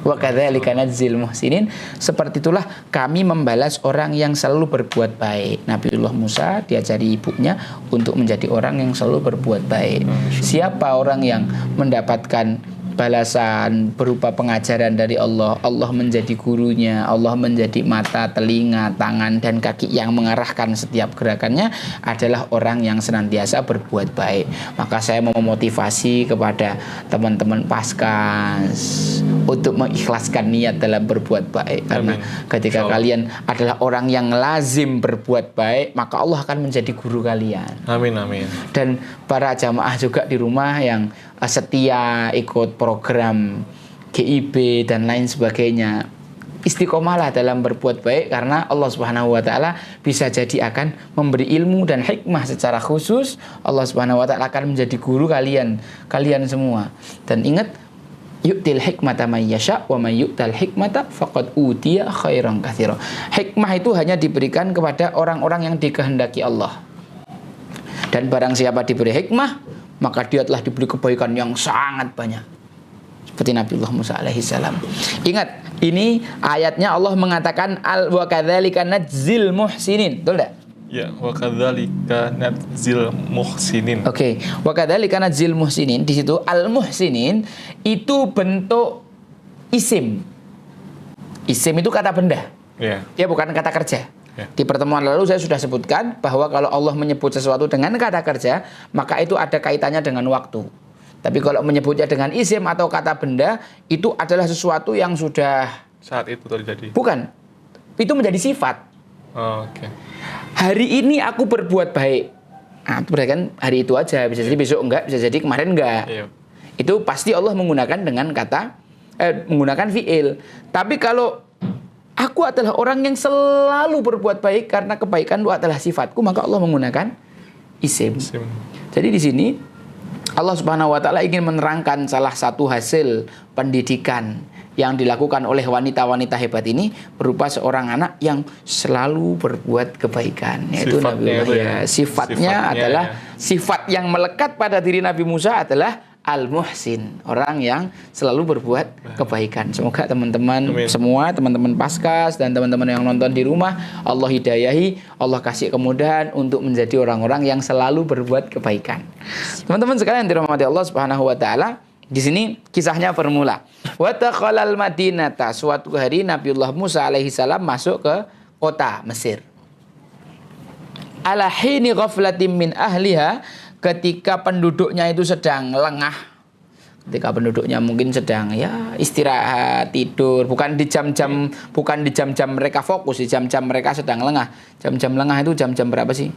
Speaker 1: Wa kadzalika nadzil muhsinin. Seperti itulah kami membalas orang yang selalu berbuat baik. Nabiullah Musa diajari ibunya untuk menjadi orang yang selalu berbuat baik. Siapa orang yang mendapatkan balasan berupa pengajaran dari Allah, Allah menjadi gurunya, Allah menjadi mata, telinga, tangan, dan kaki yang mengarahkan setiap gerakannya adalah orang yang senantiasa berbuat baik. Maka saya mau memotivasi kepada teman-teman Paskas untuk mengikhlaskan niat dalam berbuat baik. Karena ketika kalian adalah orang yang lazim berbuat baik, maka Allah akan menjadi guru kalian.
Speaker 2: Amin, amin.
Speaker 1: Dan para jamaah juga di rumah yang setia ikut program GIB dan lain sebagainya, istiqomahlah dalam berbuat baik, karena Allah Subhanahu wa taala bisa jadi akan memberi ilmu dan hikmah secara khusus. Allah Subhanahu wa taala akan menjadi guru kalian semua. Dan ingat, yu'til hikmata may yasha wa may yu'tal hikmata faqad utiya khairan katsira. Hikmah itu hanya diberikan kepada orang-orang yang dikehendaki Allah. Dan barang siapa diberi hikmah, maka dia telah diberi kebaikan yang sangat banyak. Seperti Nabiullah Musa alaihi salam. Ingat, ini ayatnya Allah mengatakan wa kadzalika nadzil muhsinin. Betul enggak?
Speaker 2: Ya, wa kadzalika nadzil muhsinin.
Speaker 1: Oke, wa kadzalika nadzil muhsinin. Di situ al-muhsinin itu bentuk isim. Isim itu kata benda.
Speaker 2: Ya.
Speaker 1: Dia bukan kata kerja.
Speaker 2: Ya.
Speaker 1: Di pertemuan lalu saya sudah sebutkan bahwa kalau Allah menyebut sesuatu dengan kata kerja, maka itu ada kaitannya dengan waktu. Tapi kalau menyebutnya dengan isim atau kata benda, itu adalah sesuatu yang sudah
Speaker 2: saat itu terjadi.
Speaker 1: Bukan. Itu menjadi sifat.
Speaker 2: Oh, oke.
Speaker 1: Hari ini aku berbuat baik. Nah, itu berarti kan hari itu aja, bisa jadi besok enggak, bisa jadi kemarin enggak.
Speaker 2: Iya.
Speaker 1: Itu pasti Allah menggunakan dengan kata menggunakan fiil. Tapi kalau aku adalah orang yang selalu berbuat baik karena kebaikan itu adalah sifatku, maka Allah menggunakan isim. Jadi di sini Allah Subhanahu wa taala ingin menerangkan salah satu hasil pendidikan yang dilakukan oleh wanita-wanita hebat ini berupa seorang anak yang selalu berbuat kebaikan. Yaitu Nabiullah ya. Sifatnya adalah sifat yang melekat pada diri Nabi Musa adalah al-muhsin, orang yang selalu berbuat kebaikan. Semoga teman-teman semua, teman-teman Paskas dan teman-teman yang nonton di rumah, Allah hidayahi, Allah kasih kemudahan untuk menjadi orang-orang yang selalu berbuat kebaikan. Teman-teman sekalian dirahmati Allah Subhanahu wa taala, di sini kisahnya bermula. Wa taqalal Madinata, suatu hari Nabiullah Musa alaihi salam masuk ke kota Mesir. Ala hini ghaflatin min ahliha, ketika penduduknya itu sedang lengah, ketika penduduknya mungkin sedang ya istirahat, tidur, bukan di jam-jam mereka fokus, di jam-jam mereka sedang lengah. Jam-jam lengah itu jam-jam berapa sih?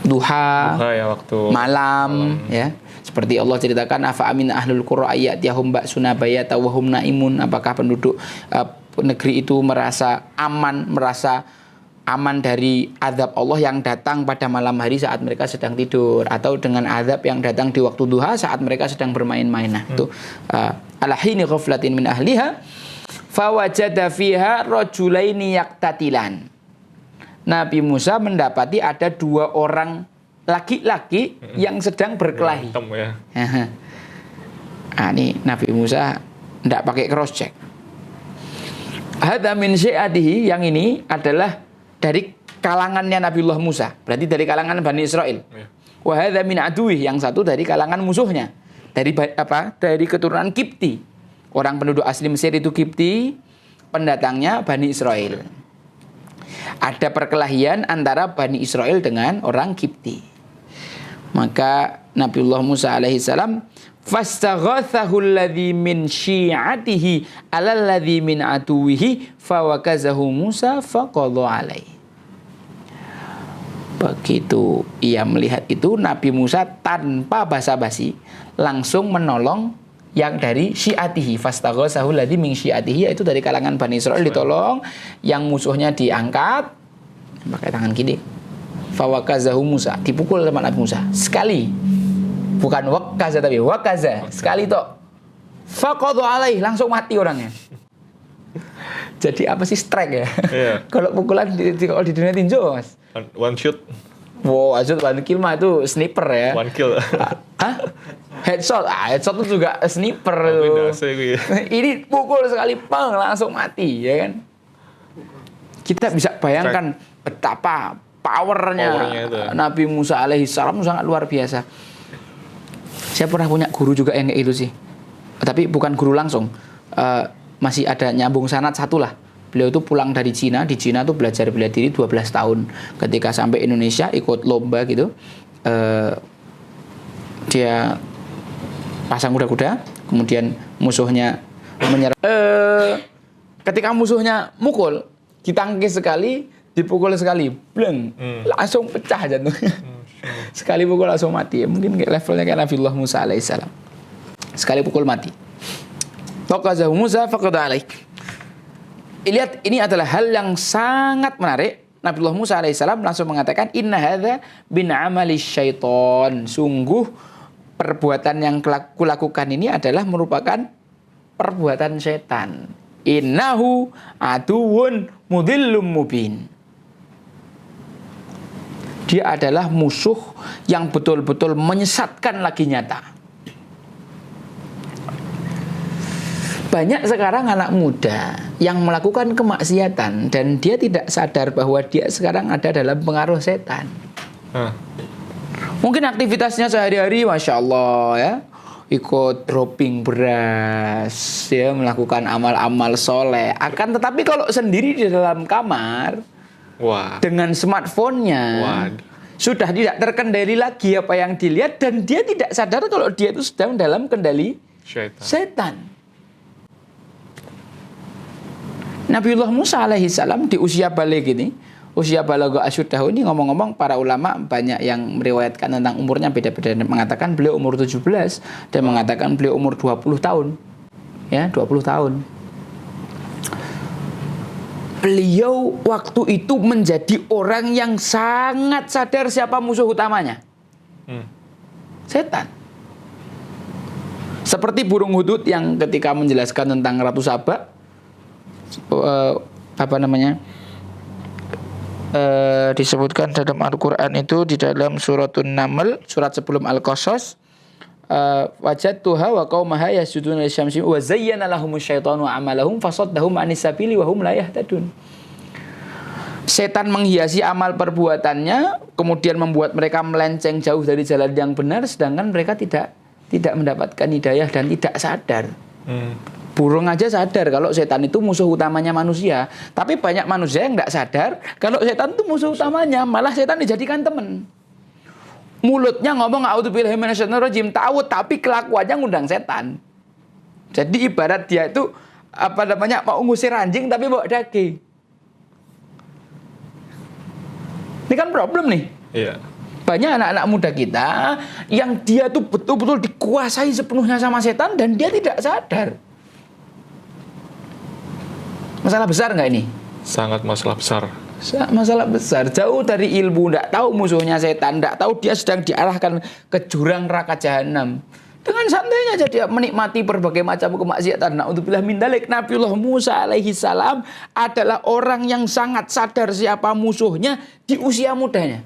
Speaker 1: Duha
Speaker 2: ya, waktu
Speaker 1: malam ya. Seperti Allah ceritakan, afa amin ahlul qura ayatiyahum ba'suna bayata wa hum naimun, apakah penduduk negeri itu merasa aman dari azab Allah yang datang pada malam hari saat mereka sedang tidur, atau dengan azab yang datang di waktu duha saat mereka sedang bermain-main. Nah, itu ala hini ghaflatin min ahliha fawajada fiha rajulaini yaqtatilan. Nabi Musa mendapati ada dua orang laki-laki yang sedang berkelahi.
Speaker 2: Ya.
Speaker 1: Ini Nabi Musa tidak pakai cross check. Hadza min syi'atihi, yang ini adalah dari kalangannya Nabiullah Musa, berarti dari kalangan Bani Israel. Wa hadza min aduwih, yang satu dari kalangan musuhnya, dari dari keturunan Kipti. Orang penduduk asli Mesir itu Kipti, pendatangnya Bani Israel. Ada perkelahian antara Bani Israel dengan orang Kipti. Maka Nabiullah Musa alaihi salam fastaghathahu alladhi min syi'atihi ala alladhi min aduwihi fawakazahu Musa faqadha alaihi. Begitu ia melihat itu, Nabi Musa tanpa basa-basi langsung menolong yang dari syi'atihi. Fastaghathahu alladhi min syi'atihi, yaitu dari kalangan Bani Israel ditolong, yang musuhnya diangkat pakai tangan kiri. Fawakazahu Musa, dipukul sama Nabi Musa sekali. Bukan wakaza tapi wakaza, sekali toh. Faqadha alaih, langsung mati orangnya. Jadi apa sih, strike ya? Yeah. Kalau pukulan kalau di dunia tinju, Mas.
Speaker 2: One shot.
Speaker 1: Wow, one kill mah itu sniper ya.
Speaker 2: One kill.
Speaker 1: Hah? Headshot. Headshot itu juga sniper itu. Ini pukul sekali pang langsung mati, ya kan? Kita bisa bayangkan betapa powernya Nabi Musa alaihi salam sangat luar biasa. Saya pernah punya guru juga yang kayak itu sih, tapi bukan guru langsung, masih ada nyambung sanad satu lah. Beliau itu pulang dari Cina, di Cina tuh belajar bela diri 12 tahun. Ketika sampai Indonesia ikut lomba gitu, dia pasang kuda-kuda, kemudian musuhnya menyerang. Ketika musuhnya mukul, ditangkis sekali, dipukul sekali, bleng, langsung pecah jantungnya. Sekali pukul langsung mati. Mungkin levelnya kayak Nabiullah Musa alaihissalam. Sekali pukul mati. Faqazahu Musa faqadha alaih. Lihat, ini adalah hal yang sangat menarik. Nabiullah Musa alaihissalam langsung mengatakan, inna hadza bin amali syaiton. Sungguh perbuatan yang kulakukan ini adalah merupakan perbuatan setan. Innahu aduwwun mudhillum mubin. Dia adalah musuh yang betul-betul menyesatkan lagi nyata. Banyak sekarang anak muda yang melakukan kemaksiatan dan dia tidak sadar bahwa dia sekarang ada dalam pengaruh setan. Mungkin aktivitasnya sehari-hari, Masya Allah ya, ikut dropping beras, ya, melakukan amal-amal soleh. Akan tetapi kalau sendiri di dalam kamar, dengan smartphone-nya, sudah tidak terkendali lagi apa yang dilihat, dan dia tidak sadar kalau dia itu sedang dalam kendali setan. Nabiullah Musa alaihi salam di usia balik ini, usia balagha asyuddahu ini, ngomong-ngomong para ulama banyak yang meriwayatkan tentang umurnya beda-beda. Mengatakan beliau umur 17 dan mengatakan beliau umur 20 tahun. Ya, 20 tahun. Beliau waktu itu menjadi orang yang sangat sadar siapa musuh utamanya. Setan. Seperti burung hudud yang ketika menjelaskan tentang Ratu Saba, disebutkan dalam Al-Quran itu di dalam suratun Naml, surat sebelum Al-Qasas, wajadtuha wa qaumaha yasjuduna lisyamsi wa zayyana lahumus syaitanu a'malahum fasaddahum anis sabili wa hum la yahtadun. Setan menghiasi amal perbuatannya, kemudian membuat mereka melenceng jauh dari jalan yang benar, sedangkan mereka tidak mendapatkan hidayah dan tidak sadar. Burung aja sadar kalau setan itu musuh utamanya manusia. Tapi banyak manusia yang tidak sadar kalau setan itu musuh utamanya. Malah setan dijadikan teman. Mulutnya ngomong a'udzubillahi minasyaitonir rajim, tahu, tapi kelakuannya ngundang setan. Jadi ibarat dia itu mau ngusir anjing tapi bawa daging. Ini kan problem nih.
Speaker 2: Iya.
Speaker 1: Banyak anak-anak muda kita yang dia tuh betul-betul dikuasai sepenuhnya sama setan dan dia tidak sadar. Masalah besar nggak ini?
Speaker 2: Sangat masalah besar.
Speaker 1: Masalah besar. Jauh dari ilmu, nggak tahu musuhnya setan, nggak tahu dia sedang diarahkan ke jurang neraka jahanam. Dengan santainya dia menikmati berbagai macam kemaksiatan. Na'udzubillah min dzalik. Nabiullah Musa alaihi salam adalah orang yang sangat sadar siapa musuhnya di usia mudanya.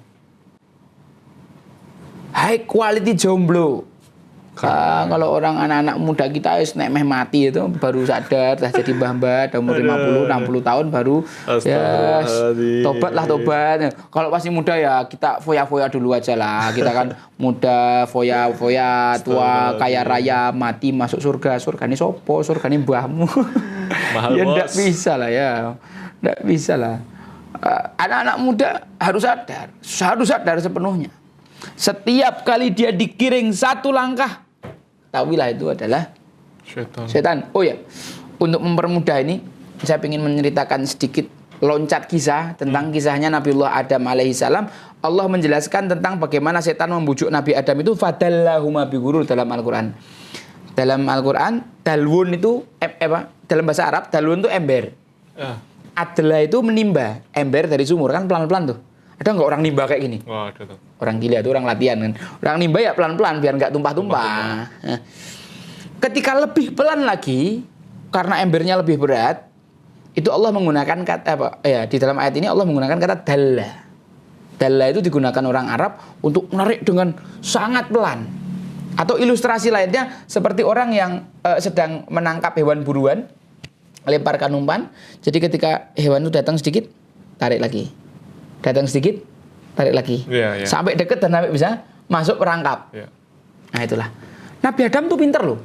Speaker 1: High quality jomblo. Kalau orang anak-anak muda kita nek meh mati itu baru sadar, dah jadi mbah-mbah, umur 50, 60 tahun baru ya tobat. Kalau masih muda ya kita foya-foya dulu aja lah. Kita kan muda, foya-foya, tua, kaya raya, mati masuk surga. Surga ini sopo? Surga ini mbahmu.
Speaker 2: Mahal,
Speaker 1: ya
Speaker 2: bos.
Speaker 1: ndak bisa lah ya. Ndak bisa lah. Anak-anak muda harus sadar sepenuhnya. Setiap kali dia digiring satu langkah, tahuilah itu adalah setan. Oh ya, untuk mempermudah ini, saya ingin menceritakan sedikit loncat kisah tentang kisahnya Nabiullah Adam alaihissalam. Allah menjelaskan tentang bagaimana setan membujuk Nabi Adam itu fadallahuma bighurur dalam Al-Quran. Dalam Al-Quran, dalwun itu dalam bahasa Arab, dalwun itu ember. Adla itu menimba ember dari sumur, kan pelan-pelan tuh. Ada nggak orang nimba kayak gini?
Speaker 2: Wah, ada tuh.
Speaker 1: Orang gila itu orang latihan kan. Orang nimba ya pelan-pelan biar nggak tumpah-tumpah. Nah, ketika lebih pelan lagi karena embernya lebih berat, itu Allah menggunakan kata di dalam ayat ini Allah menggunakan kata dalla. Dalla itu digunakan orang Arab untuk menarik dengan sangat pelan. Atau ilustrasi lainnya seperti orang yang sedang menangkap hewan buruan, lemparkan umpan. Jadi ketika hewan itu datang sedikit, tarik lagi. Datang sedikit, tarik lagi. Sampai deket dan sampai bisa masuk perangkap. Nah itulah. Nabi Adam tuh pinter loh.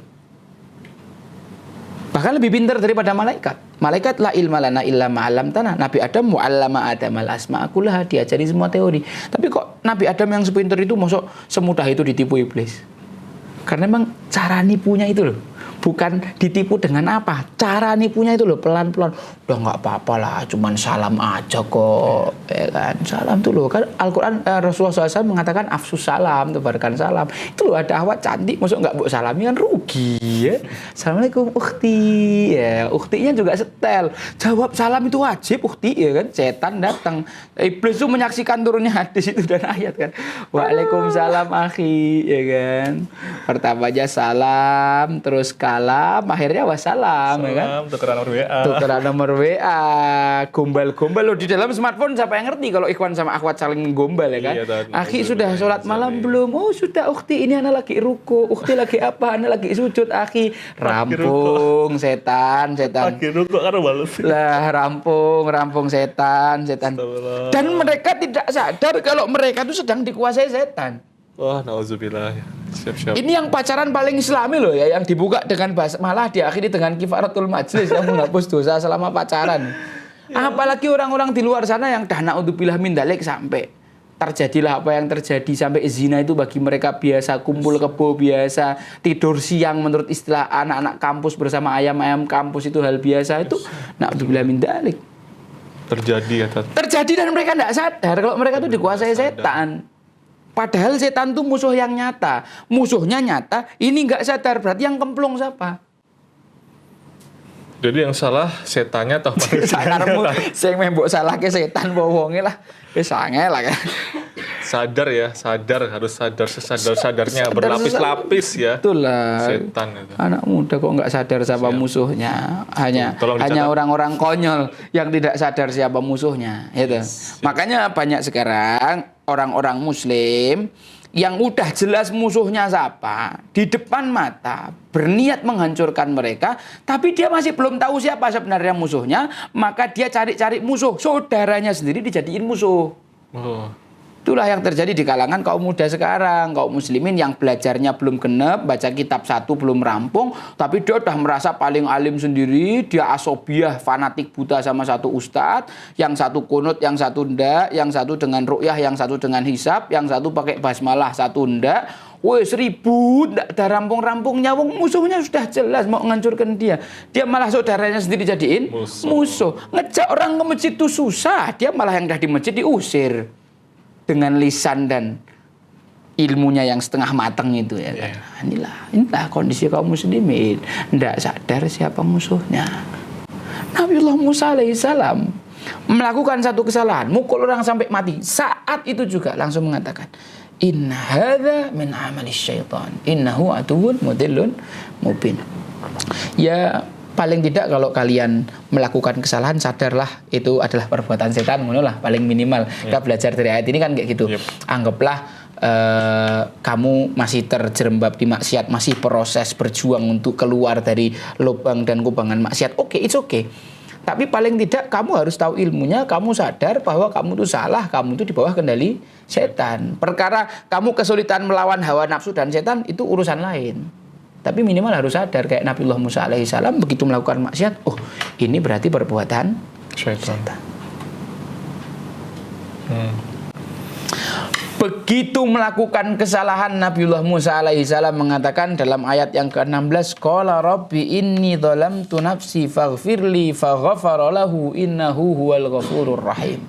Speaker 1: Bahkan lebih pinter daripada malaikat. Malaikat la ilma lana illa ma'alam tanah. Nabi Adam mu'allama Adam al-asma' kullaha, diajari semua teori. Tapi kok Nabi Adam yang sepinter itu masuk semudah itu ditipu iblis? Karena memang cara nipunya itu loh. Bukan ditipu dengan apa, cara nipunya itu loh pelan-pelan. Udah nggak apa-apa lah, cuman salam aja kok, ya kan? Salam tuh loh kan Al-Quran Rasulullah SAW mengatakan afsus salam, tebarkan salam. Itu loh ada awak cantik, masuk nggak buat salami kan rugi ya. Assalamualaikum ukhti, ya ukhtinya juga setel. Jawab salam itu wajib ukhti ya kan. Setan datang, iblis tuh menyaksikan turunnya hadis itu dan ayat kan. Waalaikumsalam akhi, ya kan. Pertamanya salam, terus kalam, akhirnya wassalam, ya kan?
Speaker 2: Tukeran nomor WA.
Speaker 1: Tukeran nomor WA, gombal-gombal loh di dalam smartphone. Siapa yang ngerti kalau ikhwan sama akhwat saling gombal ya kan?
Speaker 2: Iya,
Speaker 1: Akhi sudah sholat malam belum? Oh sudah ukhti, ini anak lagi ruku. Ukhti lagi apa? Anak lagi sujud. Akhi rampung setan.
Speaker 2: Lagi ruku kan balas.
Speaker 1: Lah rampung setan. Dan mereka tidak sadar kalau mereka itu sedang dikuasai setan.
Speaker 2: Wah, nauzubillah. Siap-siap.
Speaker 1: Ini yang pacaran paling islami loh ya, yang dibuka dengan bahasa, malah diakhiri dengan kifaratul majlis yang menghapus dosa selama pacaran. Apalagi orang-orang di luar sana yang dah na'udzubillah min dzalik sampai terjadilah apa yang terjadi, sampai zina itu bagi mereka biasa, kumpul kebo biasa, tidur siang menurut istilah anak-anak kampus bersama ayam-ayam kampus itu hal biasa, itu na'udzubillah min dzalik. Terjadi dan mereka tidak sadar kalau mereka itu dikuasai setan. Padahal setan itu musuh yang nyata. Musuhnya nyata, ini nggak sadar. Berarti yang kemplung siapa?
Speaker 2: Jadi yang salah setannya atau manusianya?
Speaker 1: Saya mbok salah ke setan wonge lah. Wis angel lah kan.
Speaker 2: Sadar, harus sadar sesadar-sadarnya, berlapis-lapis ya.
Speaker 1: Betul lah.
Speaker 2: Setan itu.
Speaker 1: Anak muda kok nggak sadar siapa musuhnya. Hanya orang-orang konyol yang tidak sadar siapa musuhnya, gitu. Makanya banyak sekarang orang-orang muslim yang udah jelas musuhnya siapa, di depan mata, berniat menghancurkan mereka, tapi dia masih belum tahu siapa sebenarnya musuhnya, maka dia cari-cari musuh, saudaranya sendiri dijadiin musuh.
Speaker 2: Oh.
Speaker 1: Itulah yang terjadi di kalangan kaum muda sekarang, kaum muslimin yang belajarnya belum genep, baca kitab 1 belum rampung, tapi dia udah merasa paling alim sendiri, dia asobiah, fanatik buta sama satu ustadz, yang satu kunut, yang satu ndak, yang satu dengan ru'yah, yang satu dengan hisab, yang satu pakai basmalah, satu ndak. Wes ribut, ndak ada rampung-rampungnya, wong musuhnya sudah jelas mau menghancurkan dia. Dia malah saudaranya sendiri jadiin musuh. Ngejak orang ke masjid itu susah, dia malah yang dah di masjid diusir. Dengan lisan dan ilmunya yang setengah matang itu ya kan. Inilah kondisi kaum muslimin, tidak sadar siapa musuhnya. Nabiullah Musa alaihissalam melakukan satu kesalahan, mukul orang sampai mati. Saat itu juga langsung mengatakan, inna hadza min amali syaitan, innahu aduwwun mudillun mubin. Ya paling tidak kalau kalian melakukan kesalahan, sadarlah itu adalah perbuatan setan, lah paling minimal. Kita belajar dari ayat ini kan kayak gitu. Anggaplah kamu masih terjerembab di maksiat, masih proses berjuang untuk keluar dari lubang dan kubangan maksiat. Oke, it's okay. Tapi paling tidak kamu harus tahu ilmunya, kamu sadar bahwa kamu itu salah, kamu itu di bawah kendali setan. Perkara kamu kesulitan melawan hawa nafsu dan setan itu urusan lain. Tapi minimal harus sadar kayak Nabiullah Musa alaihissalam begitu melakukan maksiat, oh ini berarti perbuatan setan. Begitu melakukan kesalahan, Nabiullah Musa alaihissalam mengatakan dalam ayat yang ke-16, qala rabbi inni dhalamtu nafsi faghfirli faghfara lahu innahu huwal ghafurur rahim.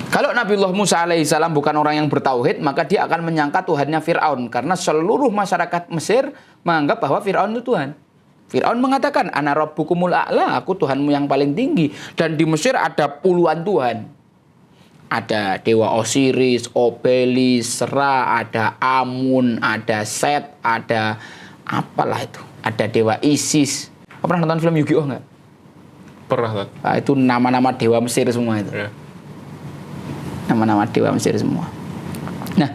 Speaker 1: Kalau Nabiullah Musa alaihissalam bukan orang yang bertauhid, maka dia akan menyangka Tuhannya Fir'aun. Karena seluruh masyarakat Mesir menganggap bahwa Fir'aun itu Tuhan. Fir'aun mengatakan, ana rabbukumul a'la, aku Tuhanmu yang paling tinggi. Dan di Mesir ada puluhan Tuhan. Ada Dewa Osiris, Obelis, Ra, ada Amun, ada Set, ada apalah itu. Ada Dewa Isis. Pernah nonton film Yu-Gi-Oh nggak?
Speaker 2: Pernah, Tad.
Speaker 1: Nah, itu nama-nama Dewa Mesir semua itu.
Speaker 2: Yeah.
Speaker 1: Nama-nama Dewa Mesir semua. Nah,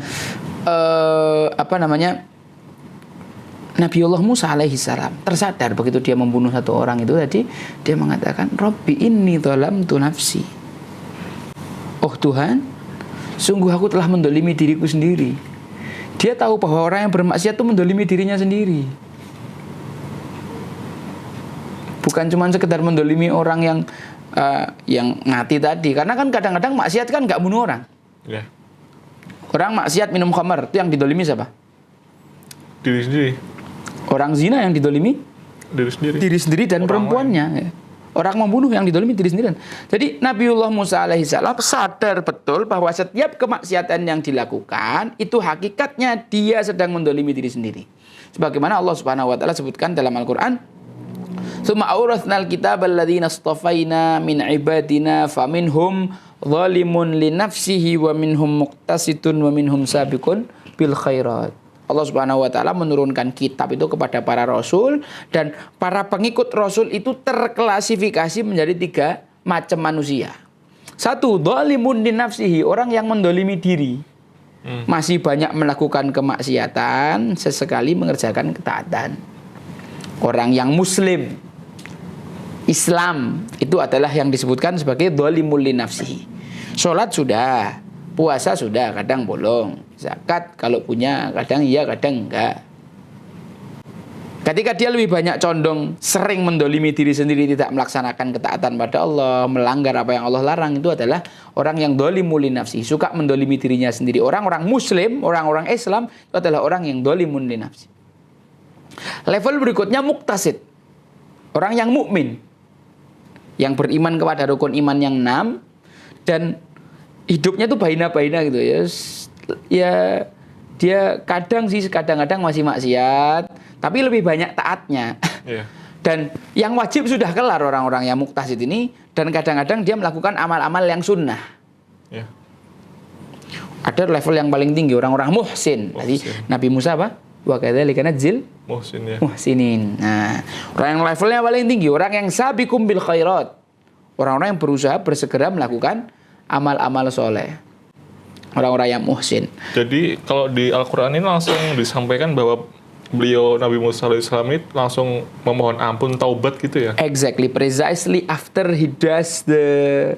Speaker 1: Nabiullah Musa alaihissalam tersadar begitu dia membunuh satu orang itu tadi, dia mengatakan, Rabbi inni dhalamtu nafsi. Oh Tuhan, sungguh aku telah mendolimi diriku sendiri. Dia tahu bahwa orang yang bermaksiat itu mendolimi dirinya sendiri. Bukan cuma sekedar mendolimi orang yang mati tadi, karena kan kadang-kadang maksiat kan nggak bunuh orang.
Speaker 2: Yeah.
Speaker 1: Orang maksiat minum khamar itu yang didolimi siapa?
Speaker 2: Diri sendiri.
Speaker 1: Orang zina yang didolimi diri sendiri dan orang perempuannya. Ya. Orang membunuh yang didolimi diri sendiri. Jadi Nabiullah Musa alaihissalam sadar betul bahwa setiap kemaksiatan yang dilakukan itu hakikatnya dia sedang mendolimi diri sendiri. Sebagaimana Allah Subhanahu wa taala sebutkan dalam Al-Qur'an, "Tsumma awrathnal kitaba alladziina istafaina min ibadina faminhum zalimun li nafsihi wa minhum muqtasidun wa minhum sabiqun bil khairat." Allah Subhanahu wa taala menurunkan kitab itu kepada para rasul, dan para pengikut rasul itu terklasifikasi menjadi 3 macam manusia. 1, zalimun li nafsihi, orang yang mendolimi diri. Masih banyak melakukan kemaksiatan, sesekali mengerjakan ketaatan. Orang yang muslim, Islam, itu adalah yang disebutkan sebagai zalimul li nafsihi. Sholat sudah, puasa sudah, kadang bolong. Zakat kalau punya, kadang iya, kadang enggak. Ketika dia lebih banyak condong sering mendolimi diri sendiri, tidak melaksanakan ketaatan pada Allah, melanggar apa yang Allah larang, itu adalah orang yang zalimul li nafsihi, suka mendolimi dirinya sendiri. Orang-orang muslim, orang-orang Islam, itu adalah orang yang zalimun li nafsihi. Level berikutnya muqtasid, orang yang mukmin, yang beriman kepada rukun iman yang 6 dan hidupnya tuh baina-baina gitu ya. Ya dia kadang-kadang masih maksiat, tapi lebih banyak taatnya. Yeah. Dan yang wajib sudah kelar orang-orang yang muqtasid ini, dan kadang-kadang dia melakukan amal-amal yang sunnah. Yeah. Ada level yang paling tinggi orang-orang muhsin. Tadi Nabi Musa apa? Wa kadzalika najzil muhsinin. Nah, orang yang levelnya paling tinggi, orang yang sabiqum bil khairat. Orang-orang yang berusaha bersegera melakukan amal-amal soleh. orang-orang yang muhsin.
Speaker 2: Jadi kalau di Al-Quran ini langsung disampaikan bahwa beliau Nabi Musa alaihissalam ini langsung memohon ampun, taubat gitu ya?
Speaker 1: Exactly, precisely after he does the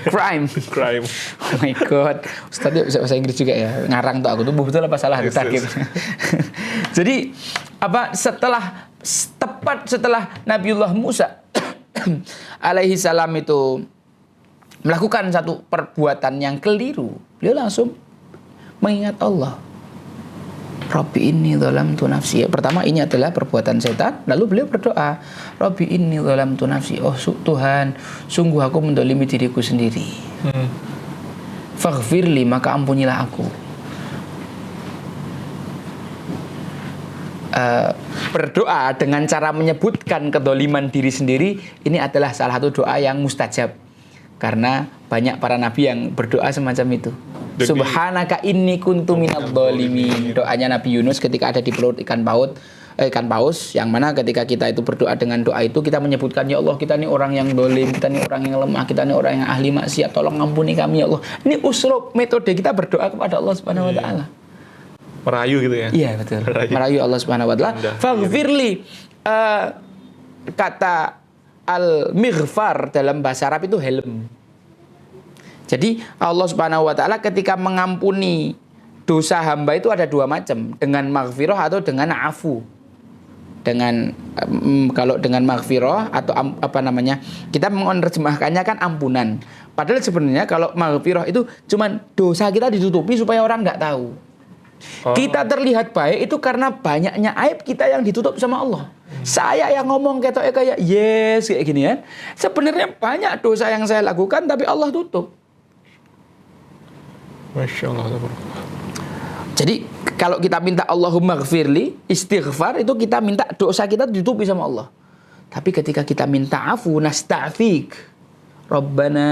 Speaker 1: crime.
Speaker 2: Crime.
Speaker 1: Oh my god, Ustadz bisa bahasa Inggris juga ya, ngarang tuh aku tuh betul apa salah takib. Jadi tepat setelah Nabiullah Musa alaihi salam itu melakukan satu perbuatan yang keliru, beliau langsung mengingat Allah. Rabbi inni dzalamtu nafsi. Pertama ini adalah perbuatan setan, lalu beliau berdoa, Rabbi inni dzalamtu nafsi. Oh Tuhan, sungguh aku mendolimi diriku sendiri. Faghfirli, maka ampunilah aku. Berdoa dengan cara menyebutkan kedoliman diri sendiri, ini adalah salah satu doa yang mustajab, karena banyak para nabi yang berdoa semacam itu. Subhanaka inni kuntu minadz dzalimin. Doanya Nabi Yunus ketika ada di perut ikan paus, yang mana ketika kita itu berdoa dengan doa itu kita menyebutkan, ya Allah, kita ini orang yang dolim, kita ini orang yang lemah, kita ini orang yang ahli maksiat, tolong ampuni kami ya Allah. Ini uslub metode kita berdoa kepada Allah Subhanahu wa taala.
Speaker 2: Merayu gitu ya?
Speaker 1: Iya betul. Merayu Allah Subhanahu wa taala. Faghfirli, kata al-mighfar dalam bahasa Arab itu helm. Jadi Allah Subhanahu wa taala ketika mengampuni dosa hamba itu ada dua macam, dengan maghfirah atau dengan afu. Dengan kalau dengan maghfirah atau kita menerjemahkannya kan ampunan. Padahal sebenarnya kalau maghfirah itu cuman dosa kita ditutupi supaya orang nggak tahu. Kita terlihat baik itu karena banyaknya aib kita yang ditutup sama Allah. Saya yang ngomong kayak yes kayak gini ya. Sebenarnya banyak dosa yang saya lakukan tapi Allah tutup.
Speaker 2: Masya Allah.
Speaker 1: Jadi kalau kita minta Allahumma ghfirli, istighfar itu kita minta dosa kita ditutupi sama Allah. Tapi ketika kita minta afu, nasta'fik, Rabbana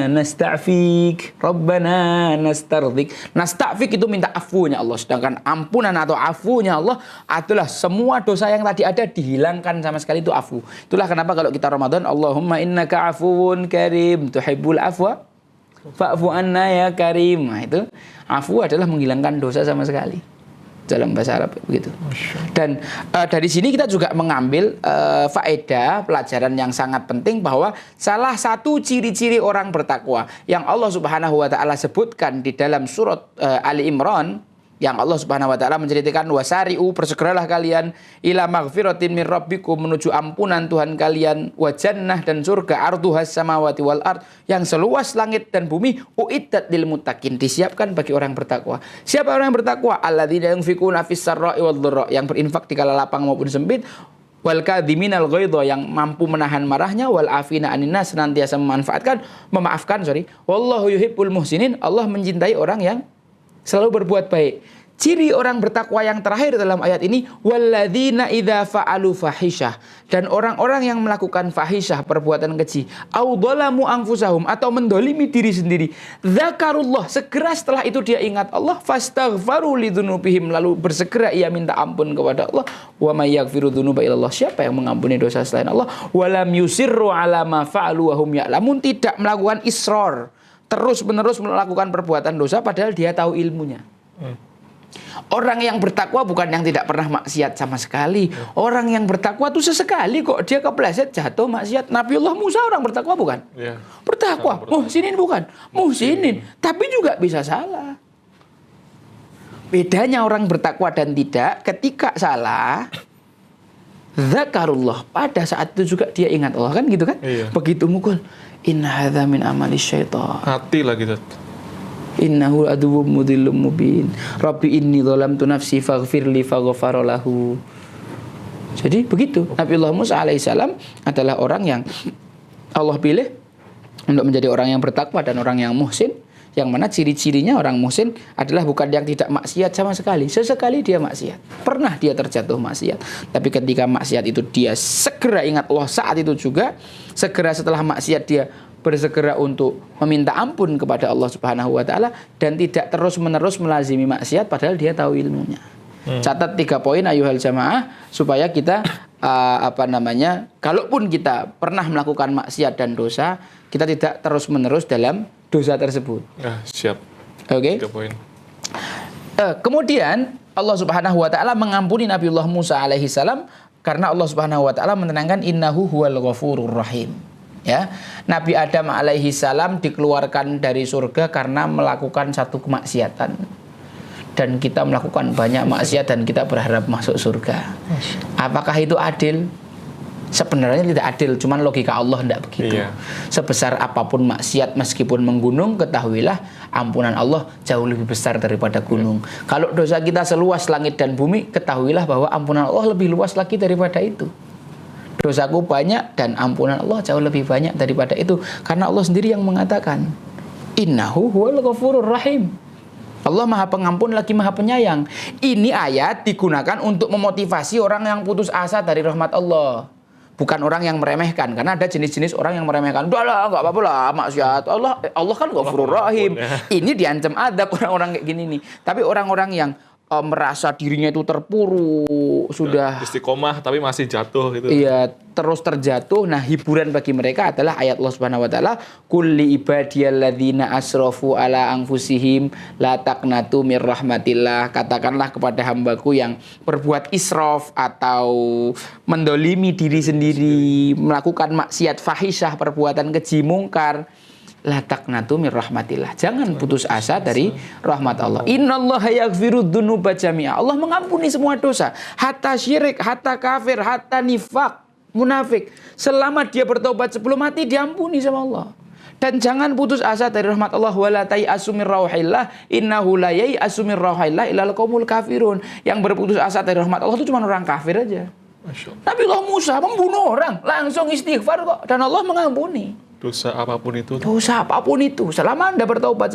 Speaker 1: nasta'fik, Rabbana nastardik. Nasta'fik itu minta afunya Allah. Sedangkan ampunan atau afunya Allah adalah semua dosa yang tadi ada dihilangkan sama sekali, itu afu. Itulah kenapa kalau kita Ramadan, Allahumma innaka afuwun karim tuhibbul afwa fa'fu anna ya karim. Nah, itu afu adalah menghilangkan dosa sama sekali dalam bahasa Arab begitu. Dan dari sini kita juga mengambil faedah pelajaran yang sangat penting, bahwa salah satu ciri-ciri orang bertakwa yang Allah Subhanahu wa taala sebutkan di dalam surat Ali Imran, yang Allah Subhanahu wa taala menceritakan, wasari'u, bersegeralah kalian ila maghfiratin min rabbikum, menuju ampunan Tuhan kalian, wa jannah, dan surga, arduhas samawati wal ard, yang seluas langit dan bumi, uiddat lil muttaqin, disiapkan bagi orang bertakwa. Siapa orang yang bertakwa? Alladzina yunfikuna fis sarra'i wad dharra, yang berinfak di kala lapang maupun sempit, wal kadhiminal ghaidha, yang mampu menahan marahnya, wal afina anin nas, senantiasa memaafkan, wallahu yuhibbul muhsinin, Allah mencintai orang yang selalu berbuat baik. Ciri orang bertakwa yang terakhir dalam ayat ini, walladzina idza fa'alu fahisyah, dan orang-orang yang melakukan fahisyah, perbuatan keji, au dzalamu anfusahum, atau mendolimi diri sendiri, dzakarullah, segera setelah itu dia ingat Allah, fastaghfaru lidzunubihim, lalu bersegera ia minta ampun kepada Allah, wa may yaghfiru dzunuba illallah, siapa yang mengampuni dosa selain Allah, walam yusirru ala ma fa'alu wa hum ya'lamun, tidak melakukan israr, terus-menerus melakukan perbuatan dosa padahal dia tahu ilmunya. Orang yang bertakwa bukan yang tidak pernah maksiat sama sekali. Orang yang bertakwa itu sesekali kok dia kepleset jatuh maksiat. Nabiullah Musa orang bertakwa bukan? Ya. Bertakwa, muhsinin bukan? Muhsinin, tapi juga bisa salah. Bedanya orang bertakwa dan tidak, ketika salah, dzakarullah, pada saat itu juga dia ingat Allah, kan gitu kan? Iya. Begitu mukul, inna hadza min amali syaitan.
Speaker 2: Hati lah gitu.
Speaker 1: Innahu aduwwum mudhillum mubin. Rabbi inni dzalamtu nafsi faghfirli faghfara lahu. Jadi begitu. Nabiullah Musa alaihissalam adalah orang yang Allah pilih untuk menjadi orang yang bertakwa dan orang yang muhsin, yang mana ciri-cirinya orang muhsin adalah bukan yang tidak maksiat sama sekali. Sesekali dia maksiat, pernah dia terjatuh maksiat, tapi ketika maksiat itu dia segera ingat Allah saat itu juga, segera setelah maksiat dia bersegera untuk meminta ampun kepada Allah Subhanahu wa taala, dan tidak terus-menerus melazimi maksiat padahal dia tahu ilmunya. Catat 3 poin ayuhal jamaah supaya kita kalaupun kita pernah melakukan maksiat dan dosa, kita tidak terus-menerus dalam dosa tersebut.
Speaker 2: Siap.
Speaker 1: Oke.
Speaker 2: 3 poin.
Speaker 1: Kemudian Allah Subhanahu wa taala mengampuni Nabiullah Musa alaihi salam karena Allah Subhanahu wa taala menerangkan innahu huwal ghafurur rahim. Ya. Nabi Adam alaihi salam dikeluarkan dari surga karena melakukan satu kemaksiatan. Dan kita melakukan banyak maksiat dan kita berharap masuk surga. Apakah itu adil? Sebenarnya tidak adil, cuman logika Allah tidak begitu. Iya. Sebesar apapun maksiat meskipun menggunung, ketahuilah ampunan Allah jauh lebih besar daripada gunung. Iya. Kalau dosa kita seluas langit dan bumi, ketahuilah bahwa ampunan Allah lebih luas lagi daripada itu. Dosaku banyak dan ampunan Allah jauh lebih banyak daripada itu. Karena Allah sendiri yang mengatakan, innahu huwal ghafurur rahim. Allah maha pengampun lagi maha penyayang. Ini ayat digunakan untuk memotivasi orang yang putus asa dari rahmat Allah. Bukan orang yang meremehkan, karena ada jenis-jenis orang yang meremehkan. Udahlah, nggak apa-apa lah, maksiat. Allah kan Ghafurur Rahim. Ini diancam adab orang-orang kayak gini nih. Tapi orang-orang yang merasa dirinya itu terpuruk, sudah
Speaker 2: istiqomah tapi masih jatuh gitu.
Speaker 1: Iya, terus terjatuh. Nah, hiburan bagi mereka adalah ayat Allah Subhanahu wa taala, "Qul li ibadiyalladzina asrafu ala anfusihim la taqnatu mir rahmatillah." Katakanlah kepada hambaku yang berbuat israf atau mendolimi diri sendiri, melakukan maksiat fahisyah, perbuatan keji mungkar, la taqnatu mir rahmatillah. Jangan putus asa dari rahmat Allah. Innallaha yaghfiru dzunuba jami'a. Allah mengampuni semua dosa, hatta syirik, hatta kafir, hatta nifaq, munafik. Selama dia bertobat sebelum mati, diampuni sama Allah. Dan jangan putus asa dari rahmat Allah. Wala tayasu mir rauhillah innahu la yayasu mir rauhillah illal qaumul kafirun. Yang berputus asa dari rahmat Allah itu cuma orang kafir aja. Nabiullah Musa membunuh orang, langsung istighfar kok, dan Allah mengampuni.
Speaker 2: Dosa apapun itu.
Speaker 1: Dosa apapun itu, selama Anda bertaubat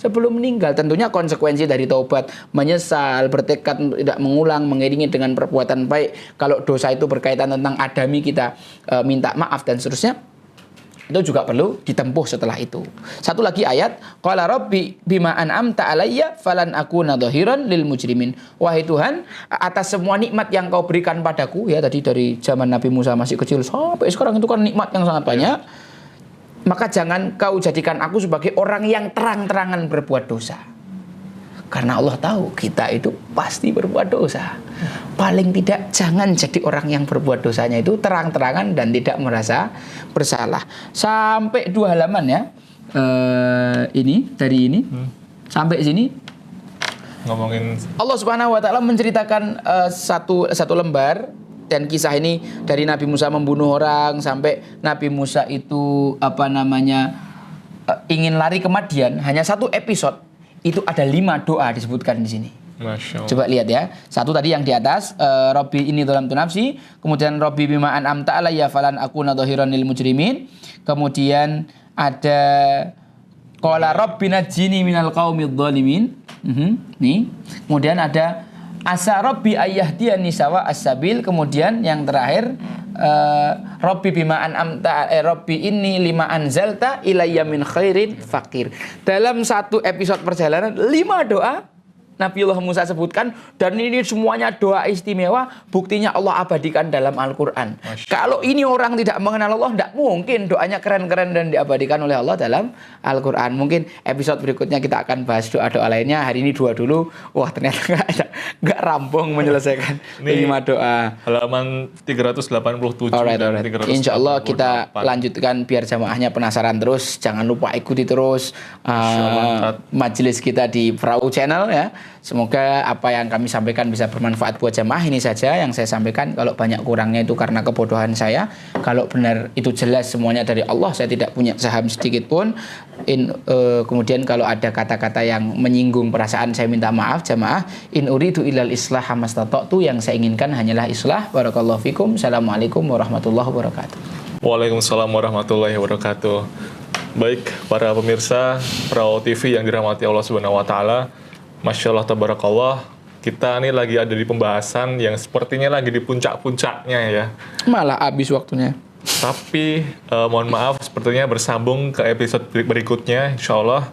Speaker 1: sebelum meninggal. Tentunya konsekuensi dari taubat, menyesal, bertekad untuk tidak mengulang, mengiringi dengan perbuatan baik. Kalau dosa itu berkaitan tentang adami, kita minta maaf dan seterusnya. Itu juga perlu ditempuh setelah itu. Satu lagi ayat, qala rabbi bima an'amta alayya falan akuna dhahiran lil mujrimin. Wahai Tuhan, atas semua nikmat yang kau berikan padaku, ya tadi dari zaman Nabi Musa masih kecil sampai sekarang, itu kan nikmat yang sangat banyak. Maka jangan kau jadikan aku sebagai orang yang terang-terangan berbuat dosa. Karena Allah tahu kita itu pasti berbuat dosa. Paling tidak jangan jadi orang yang berbuat dosanya itu terang-terangan dan tidak merasa bersalah. Sampai 2 halaman ya. Dari ini sampai sini
Speaker 2: ngomongin
Speaker 1: Allah Subhanahu wa taala menceritakan satu lembar. Dan kisah ini dari Nabi Musa membunuh orang sampai Nabi Musa itu ingin lari ke Madian, hanya 1 episode itu ada 5 doa disebutkan di sini.
Speaker 2: Masya Allah.
Speaker 1: Coba lihat ya. Satu tadi yang di atas, Robbi ini dalam nafsi, kemudian Robbi bima an'amta alayya falan akuna dhahiran lil mujrimin. Kemudian ada qala rabbina najjini minal qaumidz dzalimin. Nih. Kemudian ada asa Rabbi ayyahdiyani sawa as-sabil. Kemudian yang terakhir Rabbi bima an'amta Rabbi inni lima anzalta ilayya min khairin fakir. Dalam 1 episode perjalanan 5 doa Nabiullah Musa sebutkan, dan ini semuanya doa istimewa, buktinya Allah abadikan dalam Al-Quran. Kalau ini orang tidak mengenal Allah, tidak mungkin doanya keren-keren dan diabadikan oleh Allah dalam Al-Quran. Mungkin episode berikutnya kita akan bahas doa-doa lainnya. Hari ini 2 dulu. Wah, ternyata nggak rampung menyelesaikan 5 doa.
Speaker 2: Halaman 387.
Speaker 1: Alright. Insya Allah kita lanjutkan biar jamaahnya penasaran terus. Jangan lupa ikuti terus majelis kita di Perahu Channel ya. Semoga apa yang kami sampaikan bisa bermanfaat buat jamaah. Ini saja yang saya sampaikan. Kalau banyak kurangnya itu karena kebodohan saya. Kalau benar itu jelas semuanya dari Allah. Saya tidak punya saham sedikit pun. Kemudian kalau ada kata-kata yang menyinggung perasaan, saya minta maaf jamaah. In uridu ilal islah mastata'tu. Yang saya inginkan hanyalah islah. Barakallahu fikum. Assalamualaikum warahmatullahi wabarakatuh.
Speaker 2: Waalaikumsalam warahmatullahi wabarakatuh. Baik para pemirsa Perahu TV yang dirahmati Allah Subhanahu wa taala. Masya Allah, tabarakallah, kita ini lagi ada di pembahasan yang sepertinya lagi di puncak-puncaknya ya.
Speaker 1: Malah habis waktunya.
Speaker 2: Tapi mohon maaf, sepertinya bersambung ke episode berikutnya, insya Allah.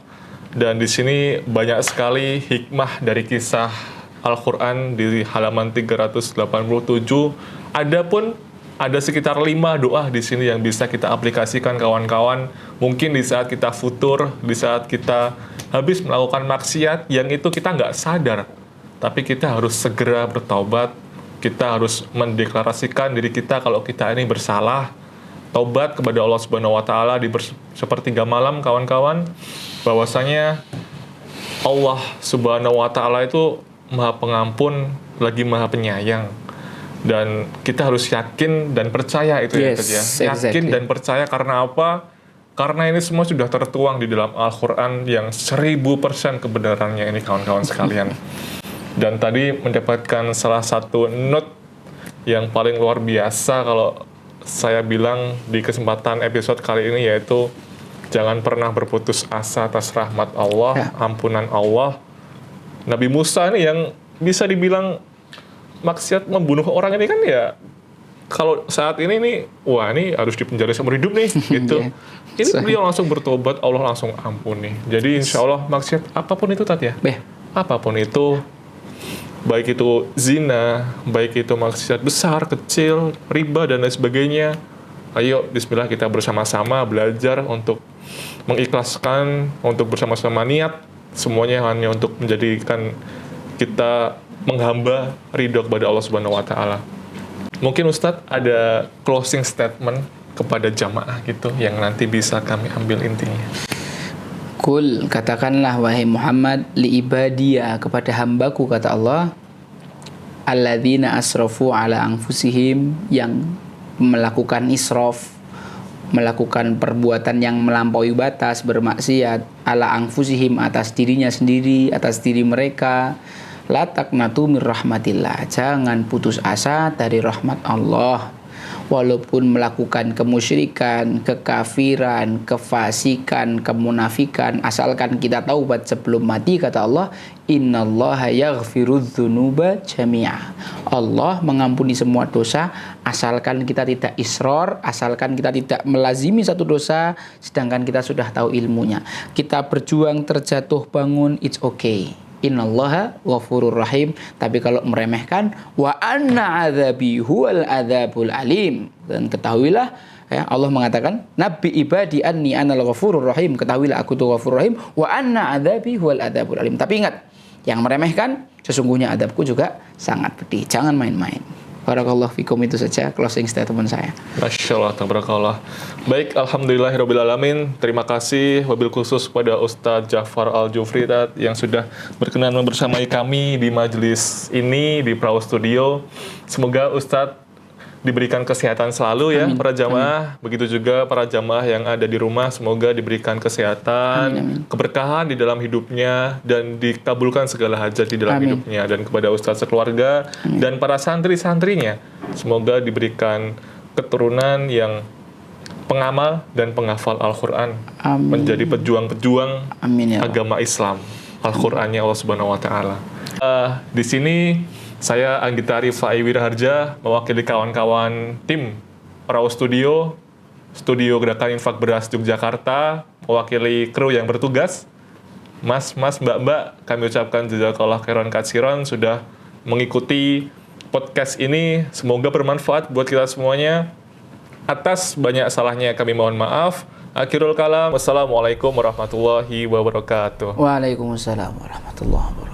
Speaker 2: Dan di sini banyak sekali hikmah dari kisah Al-Quran di halaman 387. Adapun ada sekitar 5 doa di sini yang bisa kita aplikasikan kawan-kawan. Mungkin di saat kita futur, di saat kita habis melakukan maksiat yang itu kita nggak sadar, tapi kita harus segera bertaubat. Kita harus mendeklarasikan diri kita kalau kita ini bersalah, taubat kepada Allah Subhanahu wa taala di sepertiga malam, kawan-kawan, bahwasanya Allah Subhanahu wa taala itu Maha Pengampun lagi Maha Penyayang. Dan kita harus yakin dan percaya itu ya, yakin dan percaya karena apa? Karena ini semua sudah tertuang di dalam Al-Quran yang 1000% kebenarannya ini, kawan-kawan sekalian. Dan tadi mendapatkan salah satu note yang paling luar biasa kalau saya bilang di kesempatan episode kali ini, yaitu jangan pernah berputus asa atas rahmat Allah, ampunan Allah. Nabi Musa ini yang bisa dibilang maksiat membunuh orang ini kan ya, kalau saat ini nih, wah ini harus dipenjara seumur hidup nih, gitu. Ini beliau langsung bertobat, Allah langsung ampuni. Jadi insya Allah maksiat apapun itu tadi ya, apapun itu, baik itu zina, baik itu maksiat besar, kecil, riba dan lain sebagainya, ayo bismillah kita bersama-sama belajar untuk mengikhlaskan, untuk bersama-sama niat, semuanya hanya untuk menjadikan kita menghamba ridho kepada Allah Subhanahu wa taala. Mungkin Ustadz ada closing statement kepada jamaah gitu yang nanti bisa kami ambil intinya.
Speaker 1: Kul, katakanlah wahai Muhammad, li ibadiya, kepada hambaku, kata Allah, alladzina asrafu ala anfusihim, yang melakukan israf, melakukan perbuatan yang melampaui batas, bermaksiat, ala anfusihim, atas dirinya sendiri, atas diri mereka. La taqnatu mir rahmatillah, jangan putus asa dari rahmat Allah. Walaupun melakukan kemusyrikan, kekafiran, kefasikan, kemunafikan, asalkan kita taubat sebelum mati, kata Allah, innallaha yaghfirudz dzunuba jami'a. Allah mengampuni semua dosa asalkan kita tidak israr, asalkan kita tidak melazimi satu dosa sedangkan kita sudah tahu ilmunya. Kita berjuang, terjatuh bangun, it's okay. Innallaha ghafurur rahim. Tapi kalau meremehkan, wa anna adzabi huwal adzabul alim. Dan ketahuilah, ya, Allah mengatakan, nabi ibadi anni anal ghafurur rahim, ketahuilah aku itu ghafurur rahim, wa anna adzabi huwal adzabul alim. Tapi ingat, yang meremehkan, sesungguhnya adabku juga sangat pedih. Jangan main-main. Barakallahu fikum, itu saja closing statement saya.
Speaker 2: Masya Allah, tabarakallah. Baik, alhamdulillahirabbil alamin. Terima kasih wabil khusus pada Ustadz Ja'far Al-Jufri yang sudah berkenan membersamai kami di majelis ini di Prau Studio. Semoga Ustadz diberikan kesehatan selalu ya, para jamaah. Begitu juga para jamaah yang ada di rumah, semoga diberikan kesehatan, keberkahan di dalam hidupnya, dan dikabulkan segala hajat di dalam hidupnya. Dan kepada Ustadz sekeluarga dan para santri-santrinya, semoga diberikan keturunan yang pengamal dan penghafal Al-Quran, menjadi pejuang-pejuang agama Islam, Al-Qurannya Allah Subhanahu wa taala. Di sini saya Anggita Rifai Wiraharja, mewakili kawan-kawan tim Prau Studio, Studio Gerakan Infak Beras Yogyakarta, mewakili kru yang bertugas. Mas, mbak, kami ucapkan jazakallah khairan katsiran sudah mengikuti podcast ini. Semoga bermanfaat buat kita semuanya. Atas banyak salahnya kami mohon maaf. Akhirul kalam, wassalamualaikum warahmatullahi wabarakatuh.
Speaker 1: Waalaikumsalam warahmatullahi wabarakatuh.